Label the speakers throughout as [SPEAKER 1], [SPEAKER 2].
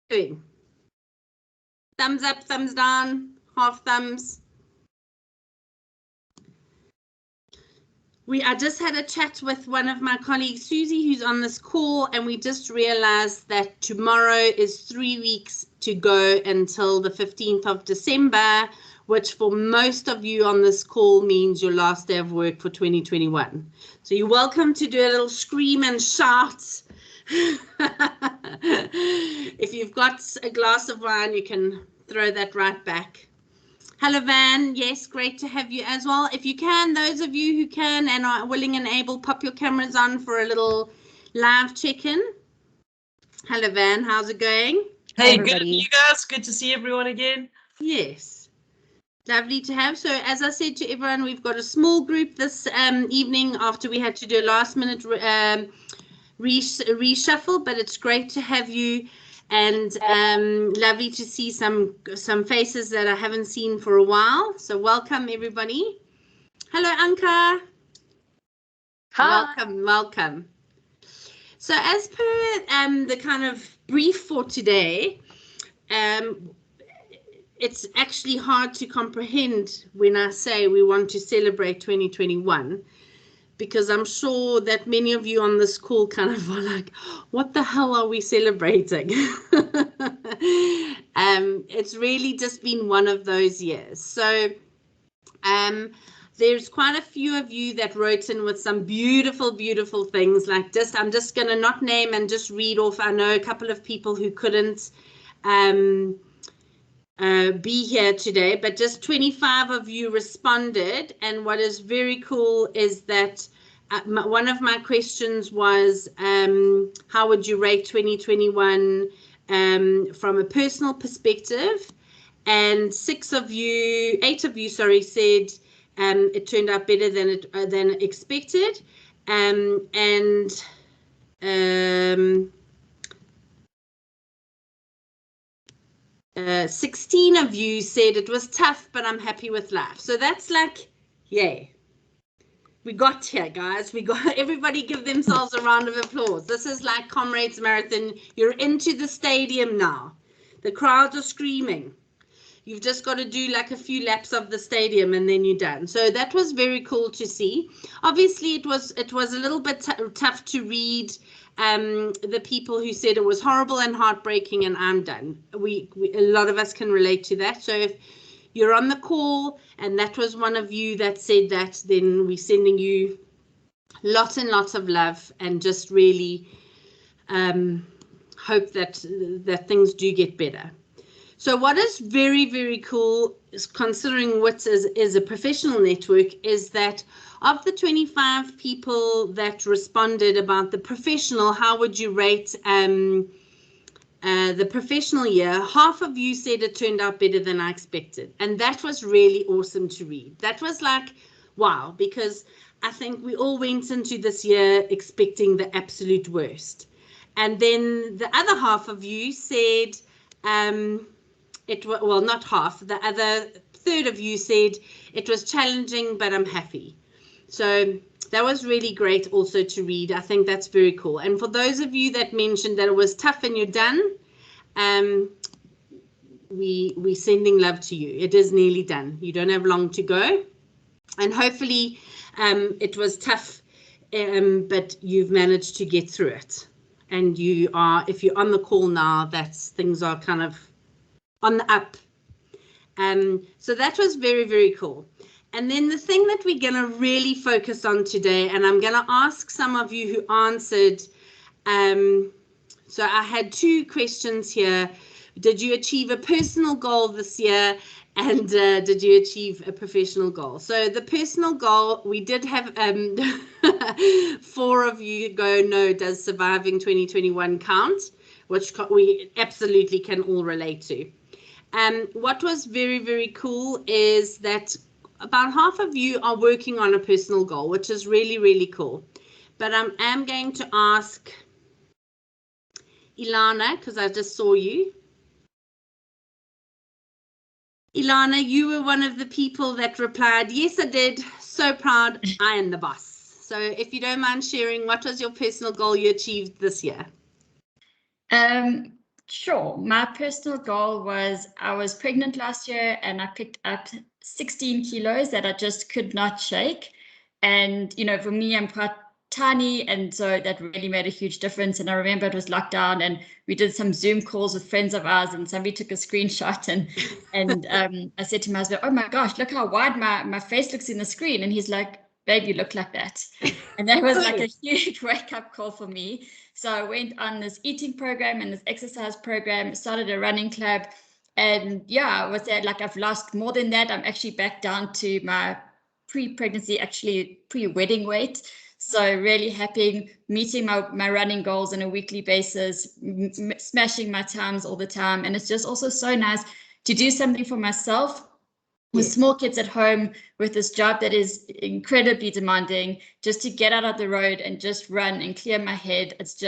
[SPEAKER 1] doing? Thumbs up, thumbs down, half thumbs. I just had a chat with one of my colleagues, Susie, who's on this call, and we just realized that tomorrow is 3 weeks to go until the 15th of December, which for most of you on this call means your last day of work for 2021. So you're welcome to do a little scream and shout. If you've got a glass of wine, you can throw that right back. Hello, Van. Yes, great to have you as well. If you can, those of you who can and are willing and able, pop your cameras on for a little live check-in. Hello, Van. How's it going?
[SPEAKER 2] Hey, good, you guys. Good to see everyone again.
[SPEAKER 1] Yes. Lovely to have. So as I said to everyone, we've got a small group this evening after we had to do a last-minute reshuffle, but it's great to have you. And lovely to see some faces that I haven't seen for a while. So welcome, everybody. Hello, Anka.
[SPEAKER 3] Hi.
[SPEAKER 1] Welcome. So as per the kind of brief for today, it's actually hard to comprehend when I say we want to celebrate 2021. Because I'm sure that many of you on this call kind of are like, what the hell are we celebrating? It's really just been one of those years. So there's quite a few of you that wrote in with some beautiful, beautiful things. Like I'm just going to not name and just read off. I know a couple of people who couldn't be here today, but just 25 of you responded. And what is very cool is that one of my questions was, how would you rate 2021 from a personal perspective? And 8 of you, sorry, said it turned out better than expected. 16 of you said it was tough, but I'm happy with life. So that's like, yay. We got here, guys. We got everybody give themselves a round of applause. This is like Comrades Marathon. You're into the stadium now. The crowds are screaming. You've just got to do like a few laps of the stadium and then you're done. So that was very cool to see. Obviously, it was a little bit tough to read the people who said it was horrible and heartbreaking and I'm done. A lot of us can relate to that. So if you're on the call and that was one of you that said that, then we're sending you lots and lots of love and just really hope that things do get better. So what is very, very cool, is considering WIT is a professional network, is that of the 25 people that responded about the professional, how would you rate the professional year, half of you said it turned out better than I expected. And that was really awesome to read. That was like, wow, because I think we all went into this year expecting the absolute worst. And then the other half of you said, well, not half, the other third of you said it was challenging, but I'm happy. So that was really great also to read. I think that's very cool. And for those of you that mentioned that it was tough and you're done, we're sending love to you. It is nearly done. You don't have long to go. And hopefully it was tough, but you've managed to get through it. And if you're on the call now, things are kind of on the up. So that was very, very cool. And then the thing that we're going to really focus on today, and I'm going to ask some of you who answered. So I had 2 questions here. Did you achieve a personal goal this year? And did you achieve a professional goal? So the personal goal, we did have 4 of you go, no, does surviving 2021 count? Which we absolutely can all relate to. What was very, very cool is that about half of you are working on a personal goal, which is really, really cool. But I am going to ask Ilana, because I just saw you. Ilana, you were one of the people that replied, yes, I did. So proud. I am the boss. So if you don't mind sharing, what was your personal goal you achieved this year?
[SPEAKER 3] Sure. My personal goal was I was pregnant last year and I picked up 16 kilos that I just could not shake. And, you know, for me, I'm quite tiny. And so that really made a huge difference. And I remember it was lockdown and we did some Zoom calls with friends of ours and somebody took a screenshot and I said to my husband, oh my gosh, look how wide my face looks in the screen. And he's like, babe, you look like that. And that was like a huge wake-up call for me. So I went on this eating program and this exercise program, started a running club. And yeah, I was there, like I've lost more than that. I'm actually back down to my pre-pregnancy, actually pre-wedding weight. So really happy, meeting my running goals on a weekly basis, smashing my times all the time. And it's just also so nice to do something for myself with small kids at home, with this job that is incredibly demanding, just to get out of the road and just run and clear my head. It's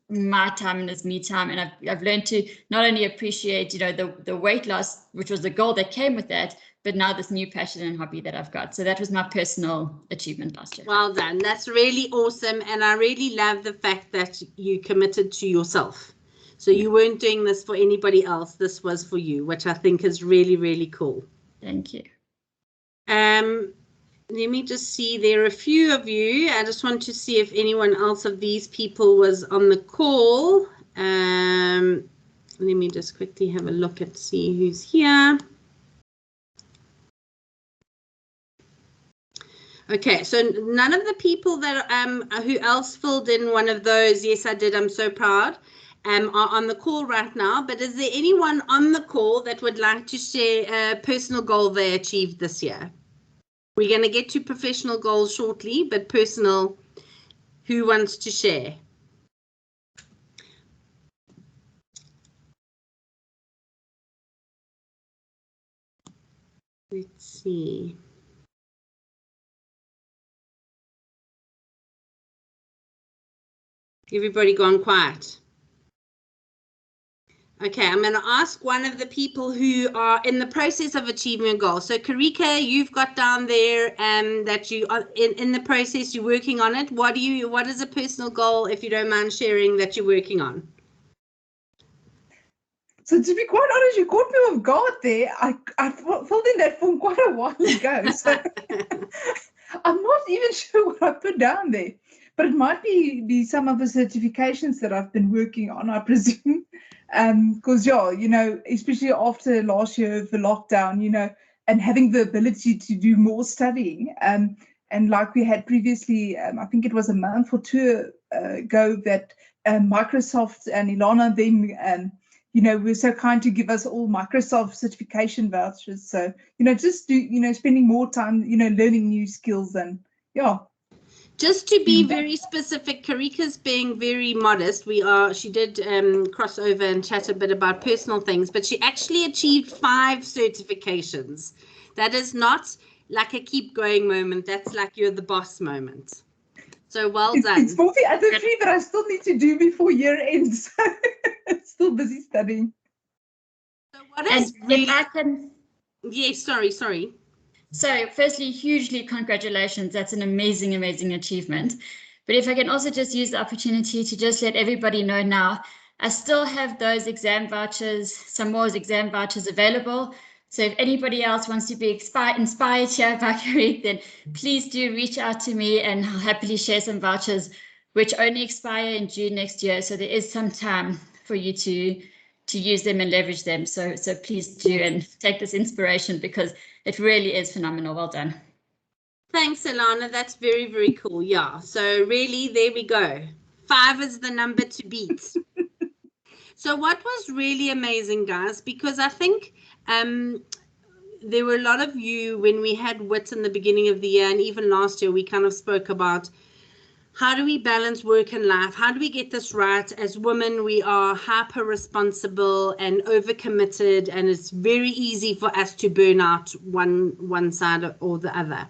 [SPEAKER 3] my time and it's me time. And I've learned to not only appreciate, you know, the weight loss, which was the goal that came with that, but now this new passion and hobby that I've got. So that was my personal achievement last year.
[SPEAKER 1] Well done. That's really awesome. And I really love the fact that you committed to yourself. So you weren't doing this for anybody else. This was for you, which I think is really, really cool.
[SPEAKER 3] Thank you.
[SPEAKER 1] Let me just see. There are a few of you. I just want to see if anyone else of these people was on the call. Let me just quickly have a look and see who's here. Okay, so none of the people that who else filled in one of those, yes, I did, I'm so proud, are on the call right now. But is there anyone on the call that would like to share a personal goal they achieved this year? We're going to get to professional goals shortly, but personal, who wants to share? Let's see. Everybody gone quiet. Okay, I'm going to ask one of the people who are in the process of achieving a goal. So, Karika, you've got down there that you are in the process, you're working on it. What is a personal goal, if you don't mind sharing, that you're working on?
[SPEAKER 4] So to be quite honest, you caught me off guard there. I filled in that form quite a while ago. So I'm not even sure what I put down there. But it might be some of the certifications that I've been working on, I presume. Because, yeah, you know, especially after last year of the lockdown, you know, and having the ability to do more studying. And like we had previously, I think it was a month or two ago that Microsoft and Ilana, them, you know, were so kind to give us all Microsoft certification vouchers. So, you know, just spending more time, you know, learning new skills and, yeah.
[SPEAKER 1] Just to be very specific, Karika's being very modest. She did cross over and chat a bit about personal things, but she actually achieved 5 certifications. That is not like a keep going moment. That's like you're the boss moment. So well done.
[SPEAKER 4] It's for the other 3 that I still need to do before year end. So still busy studying.
[SPEAKER 1] So what is really... Yes, sorry.
[SPEAKER 3] So firstly, hugely congratulations. That's an amazing, amazing achievement. But if I can also just use the opportunity to just let everybody know now, I still have those exam vouchers, some more exam vouchers available. So if anybody else wants to be inspired here by Karik, then please do reach out to me and I'll happily share some vouchers, which only expire in June next year. So there is some time for you to use them and leverage them. So please do and take this inspiration because it really is phenomenal. Well done.
[SPEAKER 1] Thanks, Ilana. That's very, very cool. Yeah. So really, there we go. 5 is the number to beat. So what was really amazing, guys, because I think there were a lot of you when we had WIT in the beginning of the year and even last year, we kind of spoke about how do we balance work and life? How do we get this right? As women, we are hyper responsible and overcommitted, and it's very easy for us to burn out one side or the other.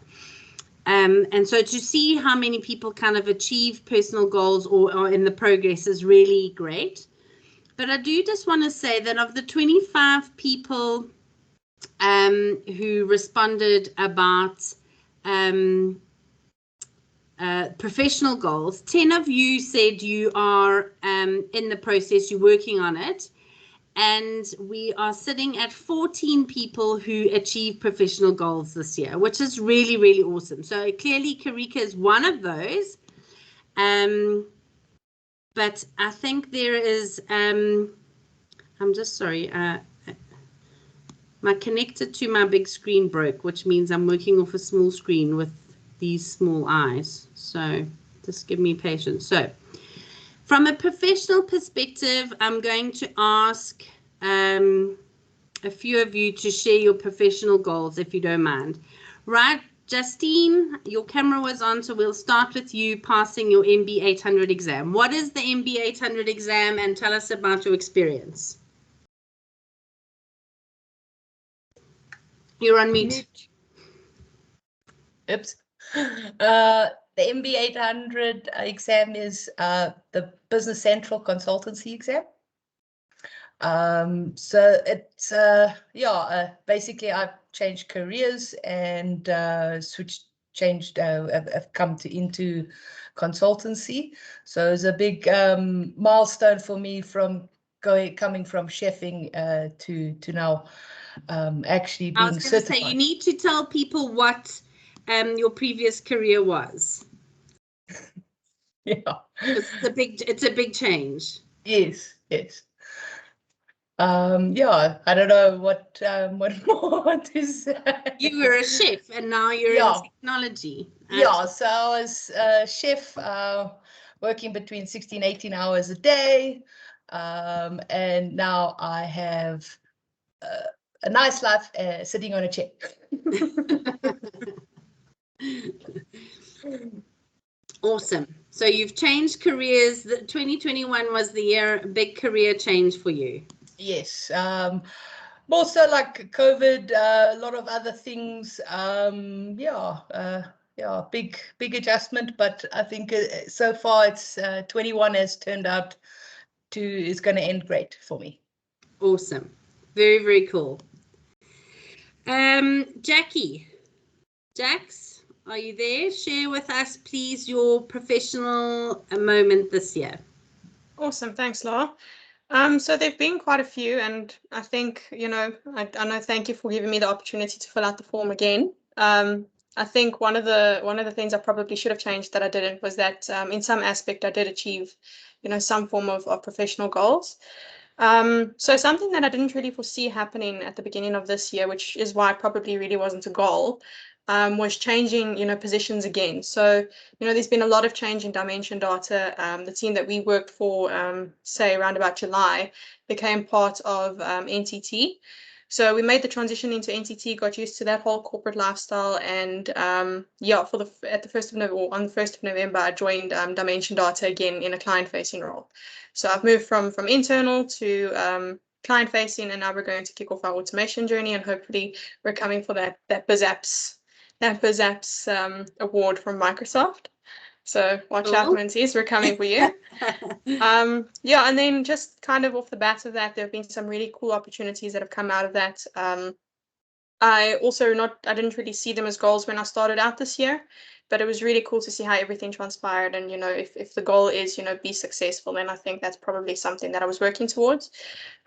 [SPEAKER 1] And so to see how many people kind of achieve personal goals or are in the progress is really great. But I do just want to say that of the 25 people who responded about professional goals, 10 of you said you are in the process, you're working on it, and we are sitting at 14 people who achieved professional goals this year, which is really, really awesome. So clearly Karika is one of those. But I think there is, I'm just sorry, my connector to my big screen broke, which means I'm working off a small screen with these small eyes. So just give me patience. So from a professional perspective, I'm going to ask a few of you to share your professional goals, if you don't mind. Right, Justine, your camera was on, so we'll start with you passing your MB 800 exam. What is the MB 800 exam, and tell us about your experience? You're on mute.
[SPEAKER 2] Oops. The MB 800 exam is the Business Central consultancy exam. So it's basically I've changed careers and I've come into consultancy. So it's a big milestone for me from coming from chefing to now actually being
[SPEAKER 1] I was going to say, you need to tell people what your previous career was.
[SPEAKER 2] Yeah,
[SPEAKER 1] it's a big change.
[SPEAKER 2] Yes. Yeah, I don't know what more to say.
[SPEAKER 1] You were a chef and now you're in technology.
[SPEAKER 2] Yeah, so I was a chef working between 16, 18 hours a day. And now I have a nice life sitting on a chair.
[SPEAKER 1] Awesome. So you've changed careers. 2021 was the year, big career change for you.
[SPEAKER 2] Yes. More so like COVID, a lot of other things. Big adjustment, but I think so far it's 21 has turned out is going to end great for me.
[SPEAKER 1] Awesome. Very, very cool. Jackie, Jax, are you there? Share with us, please, your professional moment this year.
[SPEAKER 5] Awesome. Thanks, Laura. So there've been quite a few, and I think, I know, thank you for giving me the opportunity to fill out the form again. I think one of the things I probably should have changed that I didn't was that in some aspect I did achieve, some form of professional goals. So something that I didn't really foresee happening at the beginning of this year, which is why it probably really wasn't a goal, was changing, positions again. So, there's been a lot of change in Dimension Data. The team that we worked for, say around about July, became part of NTT. So we made the transition into NTT, got used to that whole corporate lifestyle, and on the 1st of November, I joined Dimension Data again in a client-facing role. So I've moved from internal to client-facing, and now we're going to kick off our automation journey, and hopefully we're coming for that BizApps award from Microsoft. So watch out, Mentees, we're coming for you. And then just kind of off the bat of that, there have been some really cool opportunities that have come out of that. I didn't really see them as goals when I started out this year, but it was really cool to see how everything transpired. And, if the goal is, be successful, then I think that's probably something that I was working towards.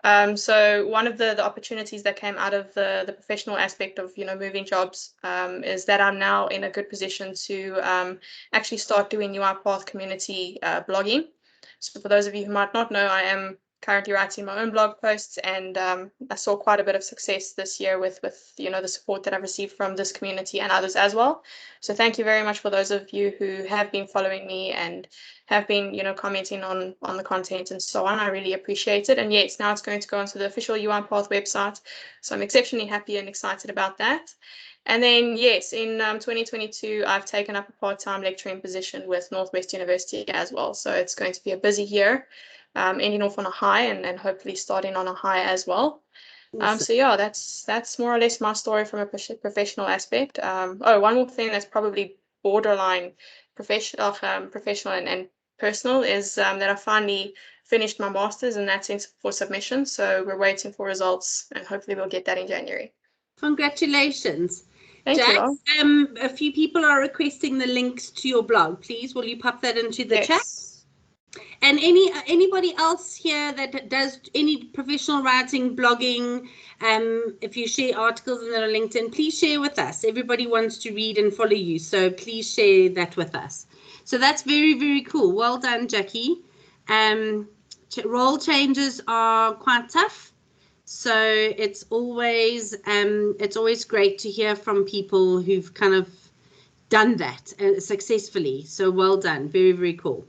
[SPEAKER 5] So one of the opportunities that came out of the professional aspect of, moving jobs is that I'm now in a good position to actually start doing UiPath community blogging. So for those of you who might not know, I am currently writing my own blog posts, and I saw quite a bit of success this year with the support that I've received from this community and others as well. So thank you very much for those of you who have been following me and have been commenting on the content and so on. I really appreciate it. And yes, now it's going to go onto the official UiPath website, so I'm exceptionally happy and excited about that. And then, yes, in 2022, I've taken up a part-time lecturing position with Northwest University as well. So it's going to be a busy year, ending off on a high and hopefully starting on a high as well. So yeah, that's more or less my story from a professional aspect. One more thing that's probably borderline professional and personal is that I finally finished my master's, and that's in for submission. So we're waiting for results, and hopefully we'll get that in January.
[SPEAKER 1] Congratulations.
[SPEAKER 5] Thank you.
[SPEAKER 1] A few people are requesting the links to your blog. Please, will you pop that into the chat? And anybody else here that does any professional writing, blogging, if you share articles that are LinkedIn, please share with us. Everybody wants to read and follow you, so please share that with us. So that's very, very cool. Well done, Jackie. Role changes are quite tough, so it's always great to hear from people who've kind of done that successfully. So well done. Very, very cool.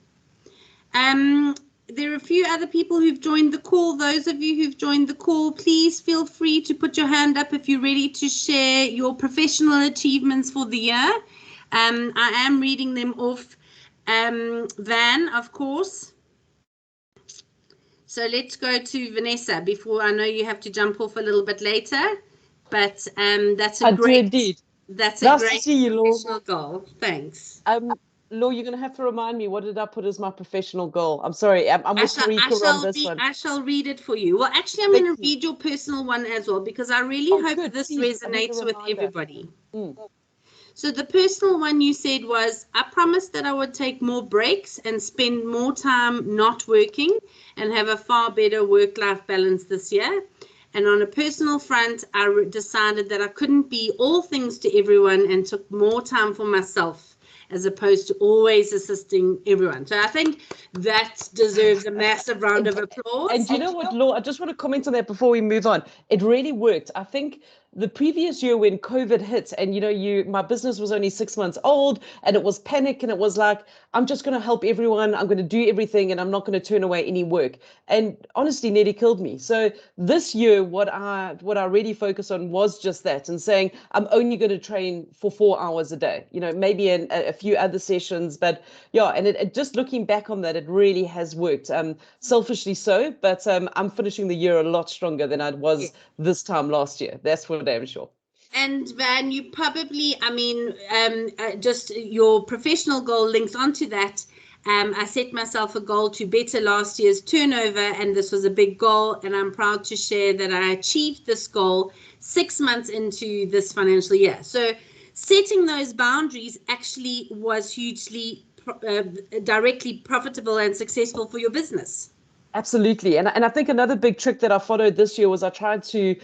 [SPEAKER 1] There are a few other people who've joined the call. Those of you who've joined the call, please feel free to put your hand up if you're ready to share your professional achievements for the year. I am reading them off. Van, of course. So let's go to Vanessa before, I know you have to jump off a little bit later, but that's a great,
[SPEAKER 6] indeed.
[SPEAKER 1] That's a
[SPEAKER 6] Nice
[SPEAKER 1] great
[SPEAKER 6] to see you, Law.
[SPEAKER 1] professional goal. Thanks.
[SPEAKER 6] Law, you're going to have to remind me, what did I put as my professional goal? I'm sorry, I'm with Tarika on this one.
[SPEAKER 1] I shall read it for you. Well, actually, I'm going to read your personal one as well, because I really hope
[SPEAKER 6] good.
[SPEAKER 1] this
[SPEAKER 6] Please,
[SPEAKER 1] resonates with everybody.
[SPEAKER 6] Mm.
[SPEAKER 1] So the personal one you said was, I promised that I would take more breaks and spend more time not working and have a far better work-life balance this year. And on a personal front, I decided that I couldn't be all things to everyone and took more time for myself, as opposed to always assisting everyone. So I think that deserves a massive round of applause.
[SPEAKER 6] And you know what, Law, I just want to comment on that before we move on. It really worked. I think the previous year when COVID hit and, my business was only 6 months old and it was panic and it was like, I'm just going to help everyone. I'm going to do everything and I'm not going to turn away any work. And honestly, nearly killed me. So this year, what I really focused on was just that, and saying, I'm only going to train for 4 hours a day, maybe in a few other sessions. But yeah, and it just looking back on that, it really has worked. Selfishly so, but I'm finishing the year a lot stronger than I was this time last year. That's for damn sure.
[SPEAKER 1] And Van, you probably, just your professional goal links onto that. I set myself a goal to better last year's turnover, and this was a big goal, and I'm proud to share that I achieved this goal 6 months into this financial year. So setting those boundaries actually was hugely directly profitable and successful for your business.
[SPEAKER 6] Absolutely. And I think another big trick that I followed this year was I tried to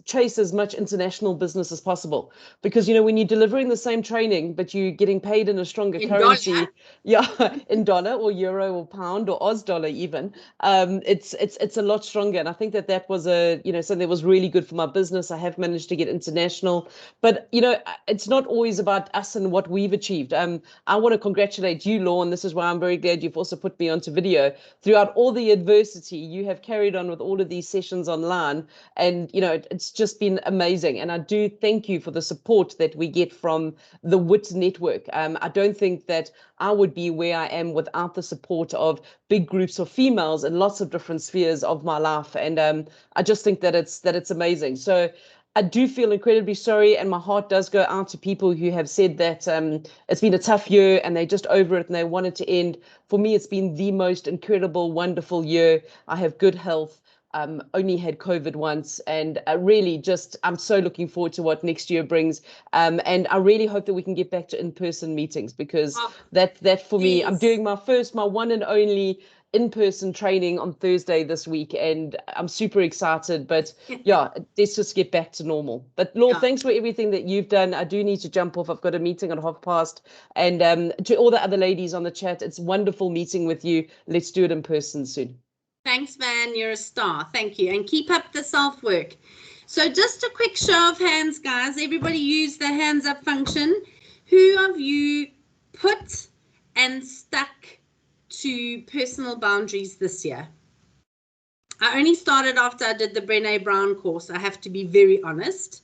[SPEAKER 6] chase as much international business as possible. Because, when you're delivering the same training, but you're getting paid in a stronger currency,
[SPEAKER 1] dollar.
[SPEAKER 6] Yeah, in dollar or euro or pound or Oz dollar even, it's a lot stronger. And I think that was something that was really good for my business. I have managed to get international. But, it's not always about us and what we've achieved. I want to congratulate you, Law, and this is why I'm very glad you've also put me onto video. Throughout all the adversity, you have carried on with all of these sessions online, and it's just been amazing. And I do thank you for the support that we get from the WIT Network. I don't think that I would be where I am without the support of big groups of females in lots of different spheres of my life, and I just think that it's amazing. So I do feel incredibly sorry, and my heart does go out to people who have said that it's been a tough year and they're just over it and they want it to end. For me, it's been the most incredible, wonderful year. I have good health, only had COVID once, and I'm so looking forward to what next year brings. And I really hope that we can get back to in-person meetings, because that for me, I'm doing my one and only in-person training on Thursday this week, and I'm super excited. But yeah, let's just get back to normal. But Law, thanks for everything that you've done. I do need to jump off. I've got a meeting at 1:30. And to all the other ladies on the chat, it's wonderful meeting with you. Let's do it in person soon.
[SPEAKER 1] Thanks, Van. You're a star. Thank you. And keep up the self-work. So just a quick show of hands, guys. Everybody use the hands up function. Who of you put and stuck to personal boundaries this year? I only started after I did the Brené Brown course. I have to be very honest.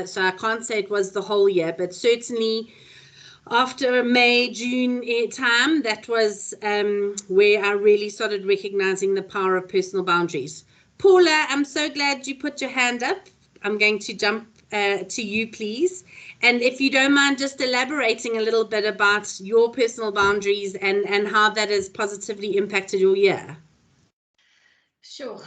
[SPEAKER 1] So I can't say it was the whole year, but certainly after May, June time, that was where I really started recognizing the power of personal boundaries. Paula, I'm so glad you put your hand up. I'm going to jump to you, please. And if you don't mind just elaborating a little bit about your personal boundaries and how that has positively impacted your year.
[SPEAKER 7] Sure.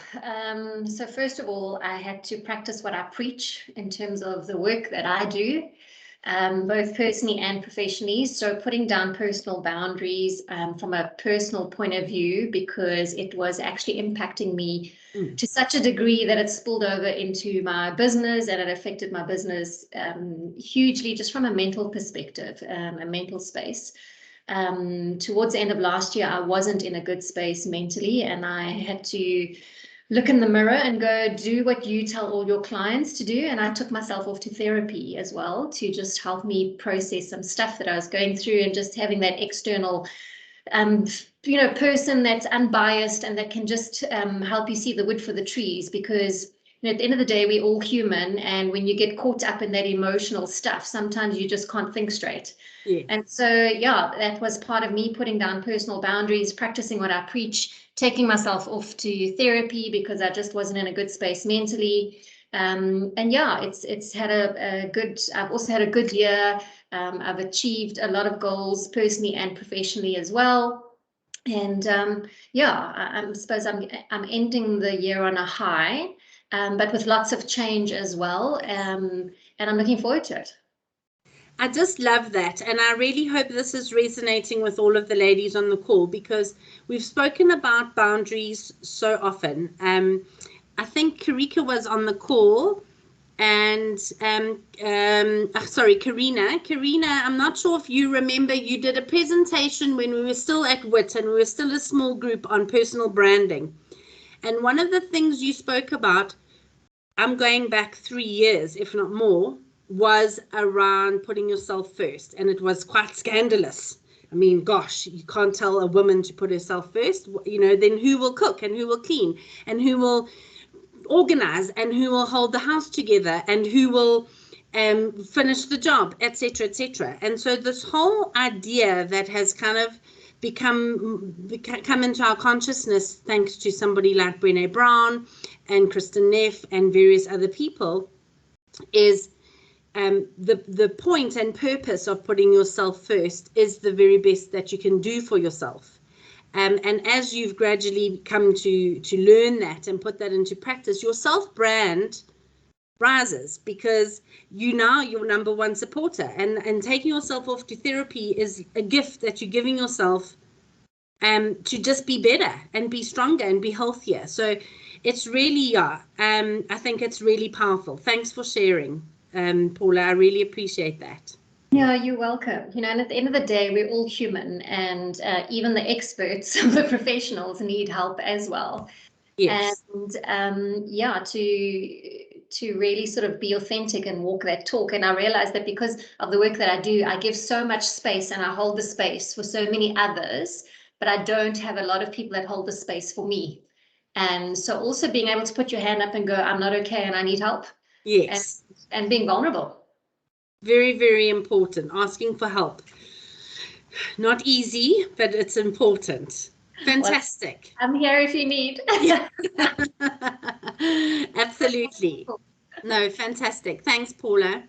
[SPEAKER 7] So first of all, I had to practice what I preach in terms of the work that I do. both personally and professionally. So putting down personal boundaries from a personal point of view, because it was actually impacting me to such a degree that it spilled over into my business, and it affected my business hugely just from a mental perspective, a mental space. Towards the end of last year, I wasn't in a good space mentally, and I had to look in the mirror and go, do what you tell all your clients to do. And I took myself off to therapy as well to just help me process some stuff that I was going through, and just having that external person that's unbiased and that can just help you see the wood for the trees, because at the end of the day, we're all human, and when you get caught up in that emotional stuff, sometimes you just can't think straight.
[SPEAKER 1] Yeah.
[SPEAKER 7] And so, yeah, that was part of me putting down personal boundaries, practicing what I preach, taking myself off to therapy because I just wasn't in a good space mentally. And yeah, it's had a good, I've also had a good year. I've achieved a lot of goals personally and professionally as well. And yeah, I suppose I'm ending the year on a high, but with lots of change as well. And I'm looking forward to it.
[SPEAKER 1] I just love that. And I really hope this is resonating with all of the ladies on the call, because we've spoken about boundaries so often. I think Karika was on the call, and sorry, Karina. Karina, I'm not sure if you remember, you did a presentation when we were still at WIT and we were still a small group on personal branding. And one of the things you spoke about, I'm going back 3 years, if not more, was around putting yourself first. And it was quite scandalous. I mean, gosh, you can't tell a woman to put herself first. Then who will cook and who will clean and who will organize and who will hold the house together and who will finish the job, etc., etc. And so this whole idea that has kind of come into our consciousness thanks to somebody like Brené Brown and Kristen Neff and various other people is the point and purpose of putting yourself first is the very best that you can do for yourself. And as you've gradually come to learn that and put that into practice, your self-brand rises, because you're your number one supporter. And taking yourself off to therapy is a gift that you're giving yourself to just be better and be stronger and be healthier. So it's really, I think it's really powerful. Thanks for sharing, Paula. I really appreciate that.
[SPEAKER 7] Yeah, you're welcome. And at the end of the day, we're all human, and even the experts, the professionals need help as well.
[SPEAKER 1] Yes.
[SPEAKER 7] And yeah, to really sort of be authentic and walk that talk. And I realize that because of the work that I do, I give so much space and I hold the space for so many others, but I don't have a lot of people that hold the space for me. And so also being able to put your hand up and go, I'm not okay and I need help.
[SPEAKER 1] Yes.
[SPEAKER 7] And being vulnerable. Very,
[SPEAKER 1] very important. Asking for help. Not easy, but it's important. Fantastic.
[SPEAKER 7] Well, I'm here if you need.
[SPEAKER 1] Yeah. Absolutely. No, fantastic. Thanks, Paula.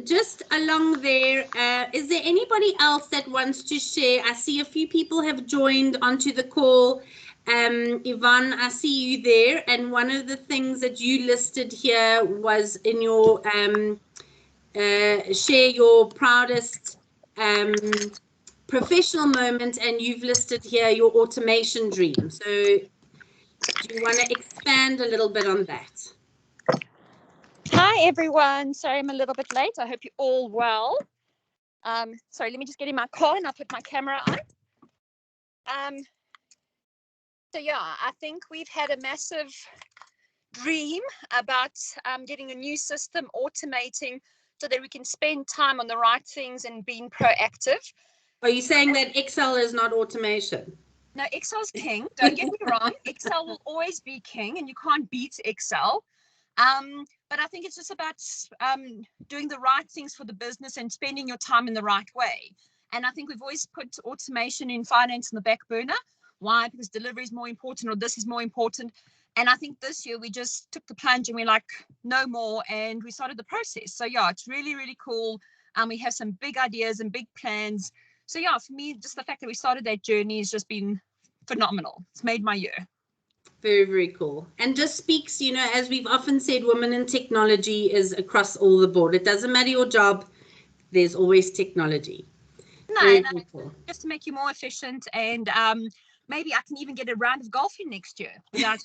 [SPEAKER 1] Just along there, is there anybody else that wants to share? I see a few people have joined onto the call. Yvonne, I see you there. And one of the things that you listed here was in your share your proudest professional moment, and you've listed here your automation dream. So do you want to expand a little bit on that?
[SPEAKER 8] Hi everyone, sorry I'm a little bit late. I hope you're all well. Sorry, let me just get in my car and I'll put my camera on. So yeah, I think we've had a massive dream about getting a new system, automating, so that we can spend time on the right things and being proactive.
[SPEAKER 1] Are you saying that Excel is not automation?
[SPEAKER 8] No, Excel's king. Don't get me wrong. Excel will always be king and you can't beat Excel. But I think it's just about doing the right things for the business and spending your time in the right way. And I think we've always put automation in finance in the back burner. Why? Because delivery is more important, or this is more important. And I think this year we just took the plunge and we're like, no more, and we started the process. So yeah, it's really, really cool. We have some big ideas and big plans. So yeah, for me, just the fact that we started that journey has just been phenomenal. It's made my year.
[SPEAKER 1] Very, very cool. And just speaks, you know, as we've often said, women in technology is across all the board. It doesn't matter your job, there's always technology.
[SPEAKER 8] No,
[SPEAKER 1] Very,
[SPEAKER 8] no,
[SPEAKER 1] very cool.
[SPEAKER 8] just to make you more efficient, and maybe I can even get a round of golf in next year without.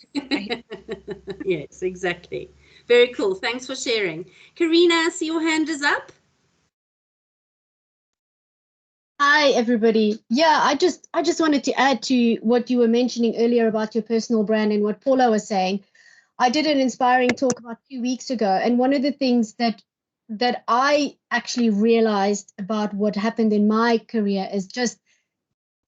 [SPEAKER 1] Yes, exactly. Very cool. Thanks for sharing. Karina, I see your hand is up.
[SPEAKER 9] Hi, everybody. Yeah, I just wanted to add to what you were mentioning earlier about your personal brand and what Paula was saying. I did an inspiring talk about 2 weeks ago, and one of the things that I actually realized about what happened in my career is just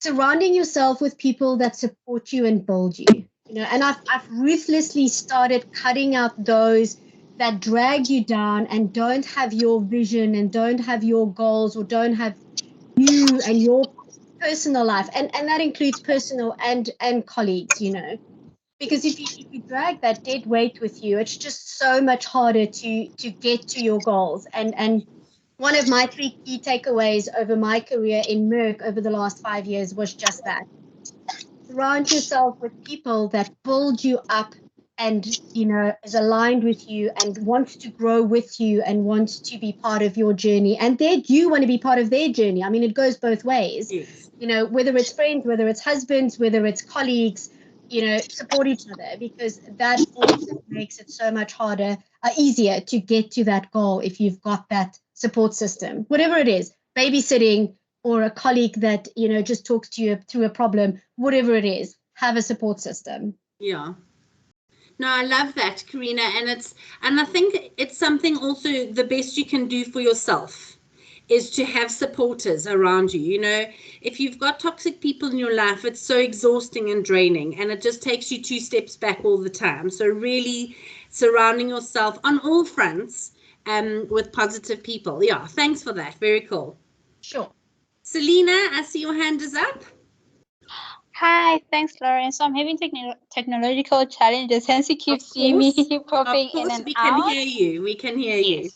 [SPEAKER 9] surrounding yourself with people that support you and build you. You know, and I've ruthlessly started cutting out those that drag you down and don't have your vision and don't have your goals or don't have you and your personal life, and that includes personal and colleagues, you know, because if you drag that dead weight with you, it's just so much harder to get to your goals. And one of my 3 key takeaways over my career in Merck over the last 5 years was just that: surround yourself with people that build you up and, you know, is aligned with you and wants to grow with you and wants to be part of your journey, and that you want to be part of their journey. I mean, it goes both ways.
[SPEAKER 1] Yes.
[SPEAKER 9] You know, whether it's friends, whether it's husbands, whether it's colleagues, you know, support each other, because that also makes it so much harder, easier to get to that goal if you've got that support system, whatever it is, babysitting, or a colleague that, you know, just talks to you through a problem, whatever it is, have a support system.
[SPEAKER 1] Yeah. No, I love that, Karina. And I think it's something also the best you can do for yourself is to have supporters around you. You know, if you've got toxic people in your life, it's so exhausting and draining, and it just takes you 2 steps back all the time. So really surrounding yourself on all fronts with positive people. Yeah, thanks for that. Very cool.
[SPEAKER 9] Sure.
[SPEAKER 1] Selena, I see your hand is up.
[SPEAKER 10] Hi, thanks, Lauren. So I'm having technological challenges, hence you keep seeing me popping in and
[SPEAKER 1] we
[SPEAKER 10] out.
[SPEAKER 1] can hear you. We can hear you.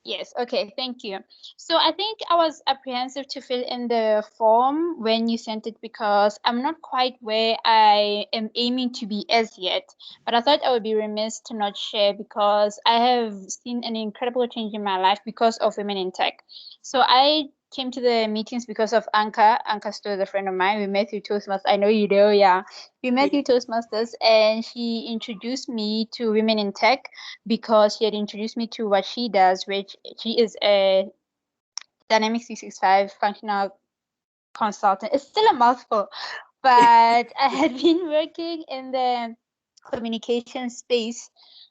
[SPEAKER 10] Yes. Okay. Thank you. So I think I was apprehensive to fill in the form when you sent it because I'm not quite where I am aiming to be as yet. But I thought I would be remiss to not share because I have seen an incredible change in my life because of women in tech. So I came to the meetings because of Anka. Anka still is a friend of mine. We met through Toastmasters. I know you do, yeah. We met through Toastmasters, and she introduced me to Women in Tech because she had introduced me to what she does, which she is a Dynamics 365 functional consultant. It's still a mouthful, but I had been working in the communication space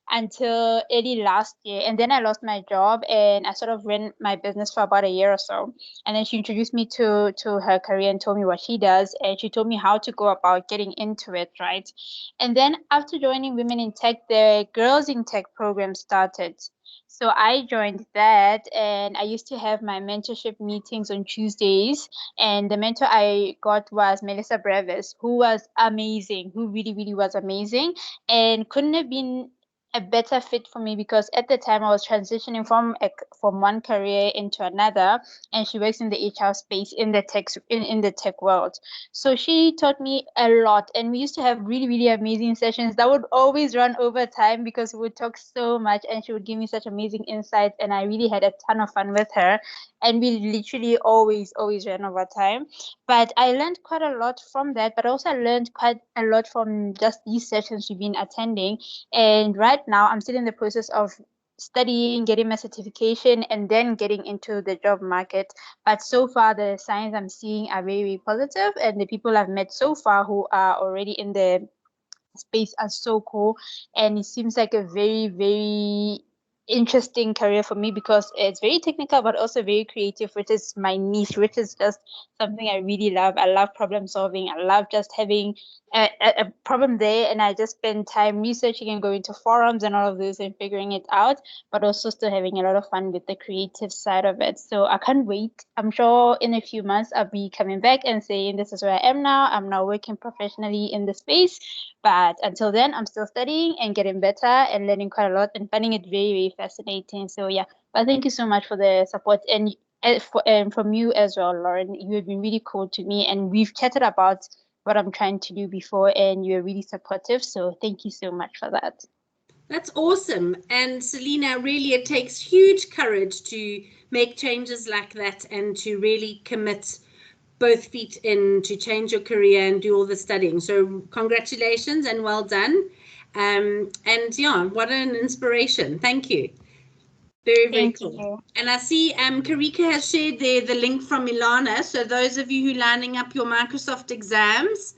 [SPEAKER 10] until early last year, and then I lost my job and I sort of ran my business for about a year or so. And then she introduced me to her career and told me what she does, and she told me how to go about getting into it, right? And then after joining Women in Tech, the Girls in Tech program started. So I joined that, and I used to have my mentorship meetings on Tuesdays, and the mentor I got was Melissa Brevis, who was amazing, who really, really was amazing, and couldn't have been a better fit for me because at the time I was transitioning from one career into another, and she works in the HR space in the tech world. So she taught me a lot, and we used to have really, really amazing sessions that would always run over time because we would talk so much, and she would give me such amazing insights, and I really had a ton of fun with her, and we literally always ran over time. But I learned quite a lot from that, but also I learned quite a lot from just these sessions we've been attending. And right now I'm still in the process of studying, getting my certification, and then getting into the job market. But so far the signs I'm seeing are very, very positive, and the people I've met so far who are already in the space are so cool, and it seems like a very, very interesting career for me because it's very technical but also very creative, which is my niche, which is just something I really love. I love problem solving. I love just having a problem there, and I just spend time researching and going to forums and all of this and figuring it out, but also still having a lot of fun with the creative side of it. So I can't wait. I'm sure in a few months I'll be coming back and saying this is where I am now. I'm now working professionally in the space, but until then I'm still studying and getting better and learning quite a lot and finding it very, very fascinating. So yeah, but thank you so much for the support, and from you as well, Lauren. You have been really cool to me, and we've chatted about what I'm trying to do before, and you're really supportive. So thank you so much for that.
[SPEAKER 1] That's awesome. And Selena, really, it takes huge courage to make changes like that and to really commit both feet in to change your career and do all the studying. So congratulations and well done. And yeah, what an inspiration. Thank you. Very, very
[SPEAKER 10] Thank
[SPEAKER 1] cool.
[SPEAKER 10] you.
[SPEAKER 1] And I see Karika has shared there the link from Ilana. So those of you who are lining up your Microsoft exams,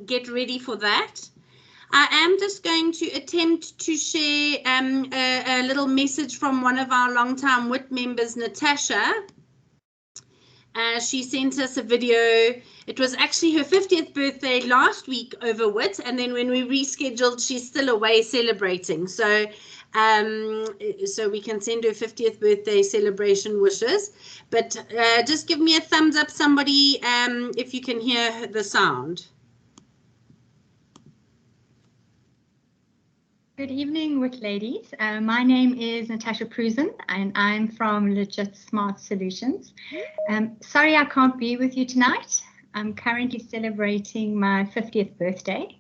[SPEAKER 1] get ready for that. I am just going to attempt to share a little message from one of our longtime WIT members, Natasha. She sent us a video. It was actually her 50th birthday last week over WIT, and then when we rescheduled, she's still away celebrating. So we can send her 50th birthday celebration wishes. But just give me a thumbs up, somebody, if you can hear the sound.
[SPEAKER 11] Good evening, WIT ladies. My name is Natasha Pruizen, and I'm from Legit Smart Solutions. Sorry I can't be with you tonight. I'm currently celebrating my 50th birthday.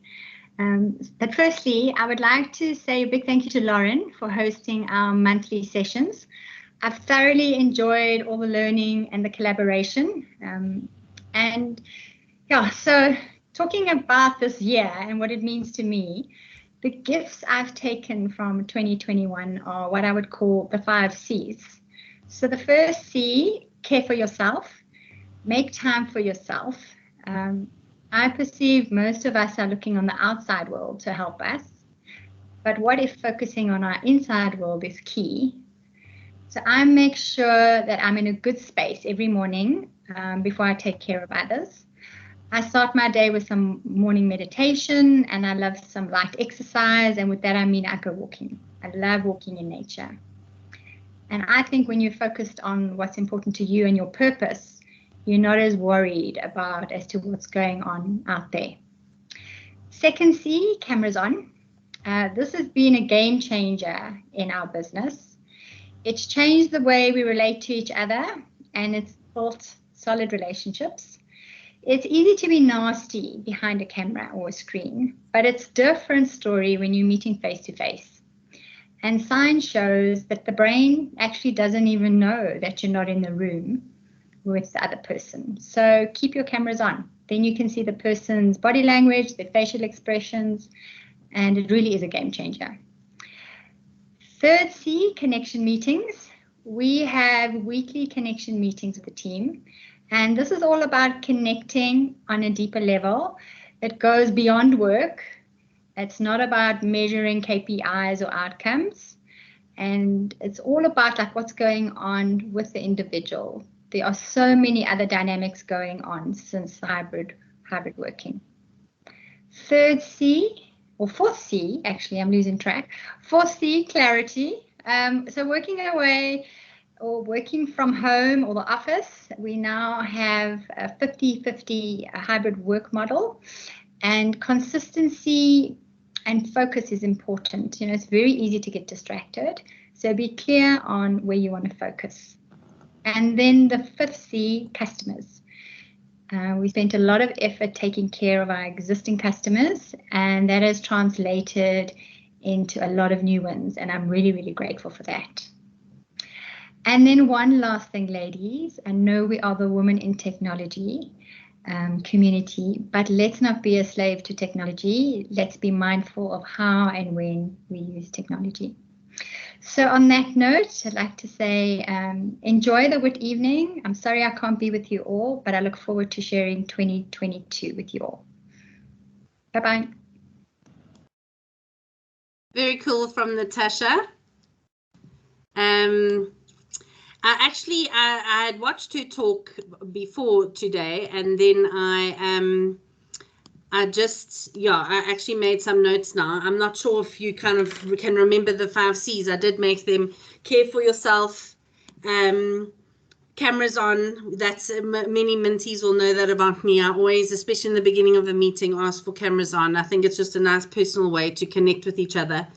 [SPEAKER 11] But firstly, I would like to say a big thank you to Lauren for hosting our monthly sessions. I've thoroughly enjoyed all the learning and the collaboration. And yeah, so talking about this year and what it means to me, the gifts I've taken from 2021 are what I would call the 5 C's. So the first C, care for yourself, make time for yourself. I perceive most of us are looking on the outside world to help us. But what if focusing on our inside world is key? So I make sure that I'm in a good space every morning before I take care of others. I start my day with some morning meditation, and I love some light exercise. And with that, I mean I go walking. I love walking in nature. And I think when you're focused on what's important to you and your purpose, you're not as worried about as to what's going on out there. Second C, cameras on. This has been a game changer in our business. It's changed the way we relate to each other, and it's built solid relationships. It's easy to be nasty behind a camera or a screen, but it's a different story when you're meeting face to face. And science shows that the brain actually doesn't even know that you're not in the room with the other person. So keep your cameras on. Then you can see the person's body language, their facial expressions, and it really is a game changer. Third C, connection meetings. We have weekly connection meetings with the team. And this is all about connecting on a deeper level. It goes beyond work. It's not about measuring KPIs or outcomes. And it's all about like what's going on with the individual. There are so many other dynamics going on since hybrid working. Third C, or fourth C, actually, I'm losing track. Fourth C, clarity. So working away or working from home or the office, we now have a 50-50 hybrid work model, and consistency and focus is important. You know, it's very easy to get distracted. So be clear on where you want to focus. And then the fifth C, customers. We spent a lot of effort taking care of our existing customers, and that has translated into a lot of new ones. And I'm really, really grateful for that. And then one last thing, ladies, I know we are the Women in Technology community, but let's not be a slave to technology. Let's be mindful of how and when we use technology. So on that note, I'd like to say enjoy the WIT evening. I'm sorry I can't be with you all, but I look forward to sharing 2022 with you all. Bye-bye.
[SPEAKER 1] Very cool from Natasha. I had watched her talk before today, and then I actually made some notes now. I'm not sure if you kind of can remember the 5 C's. I did make them: care for yourself, cameras on. That's many mentees will know that about me. I always, especially in the beginning of the meeting, ask for cameras on. I think it's just a nice personal way to connect with each other.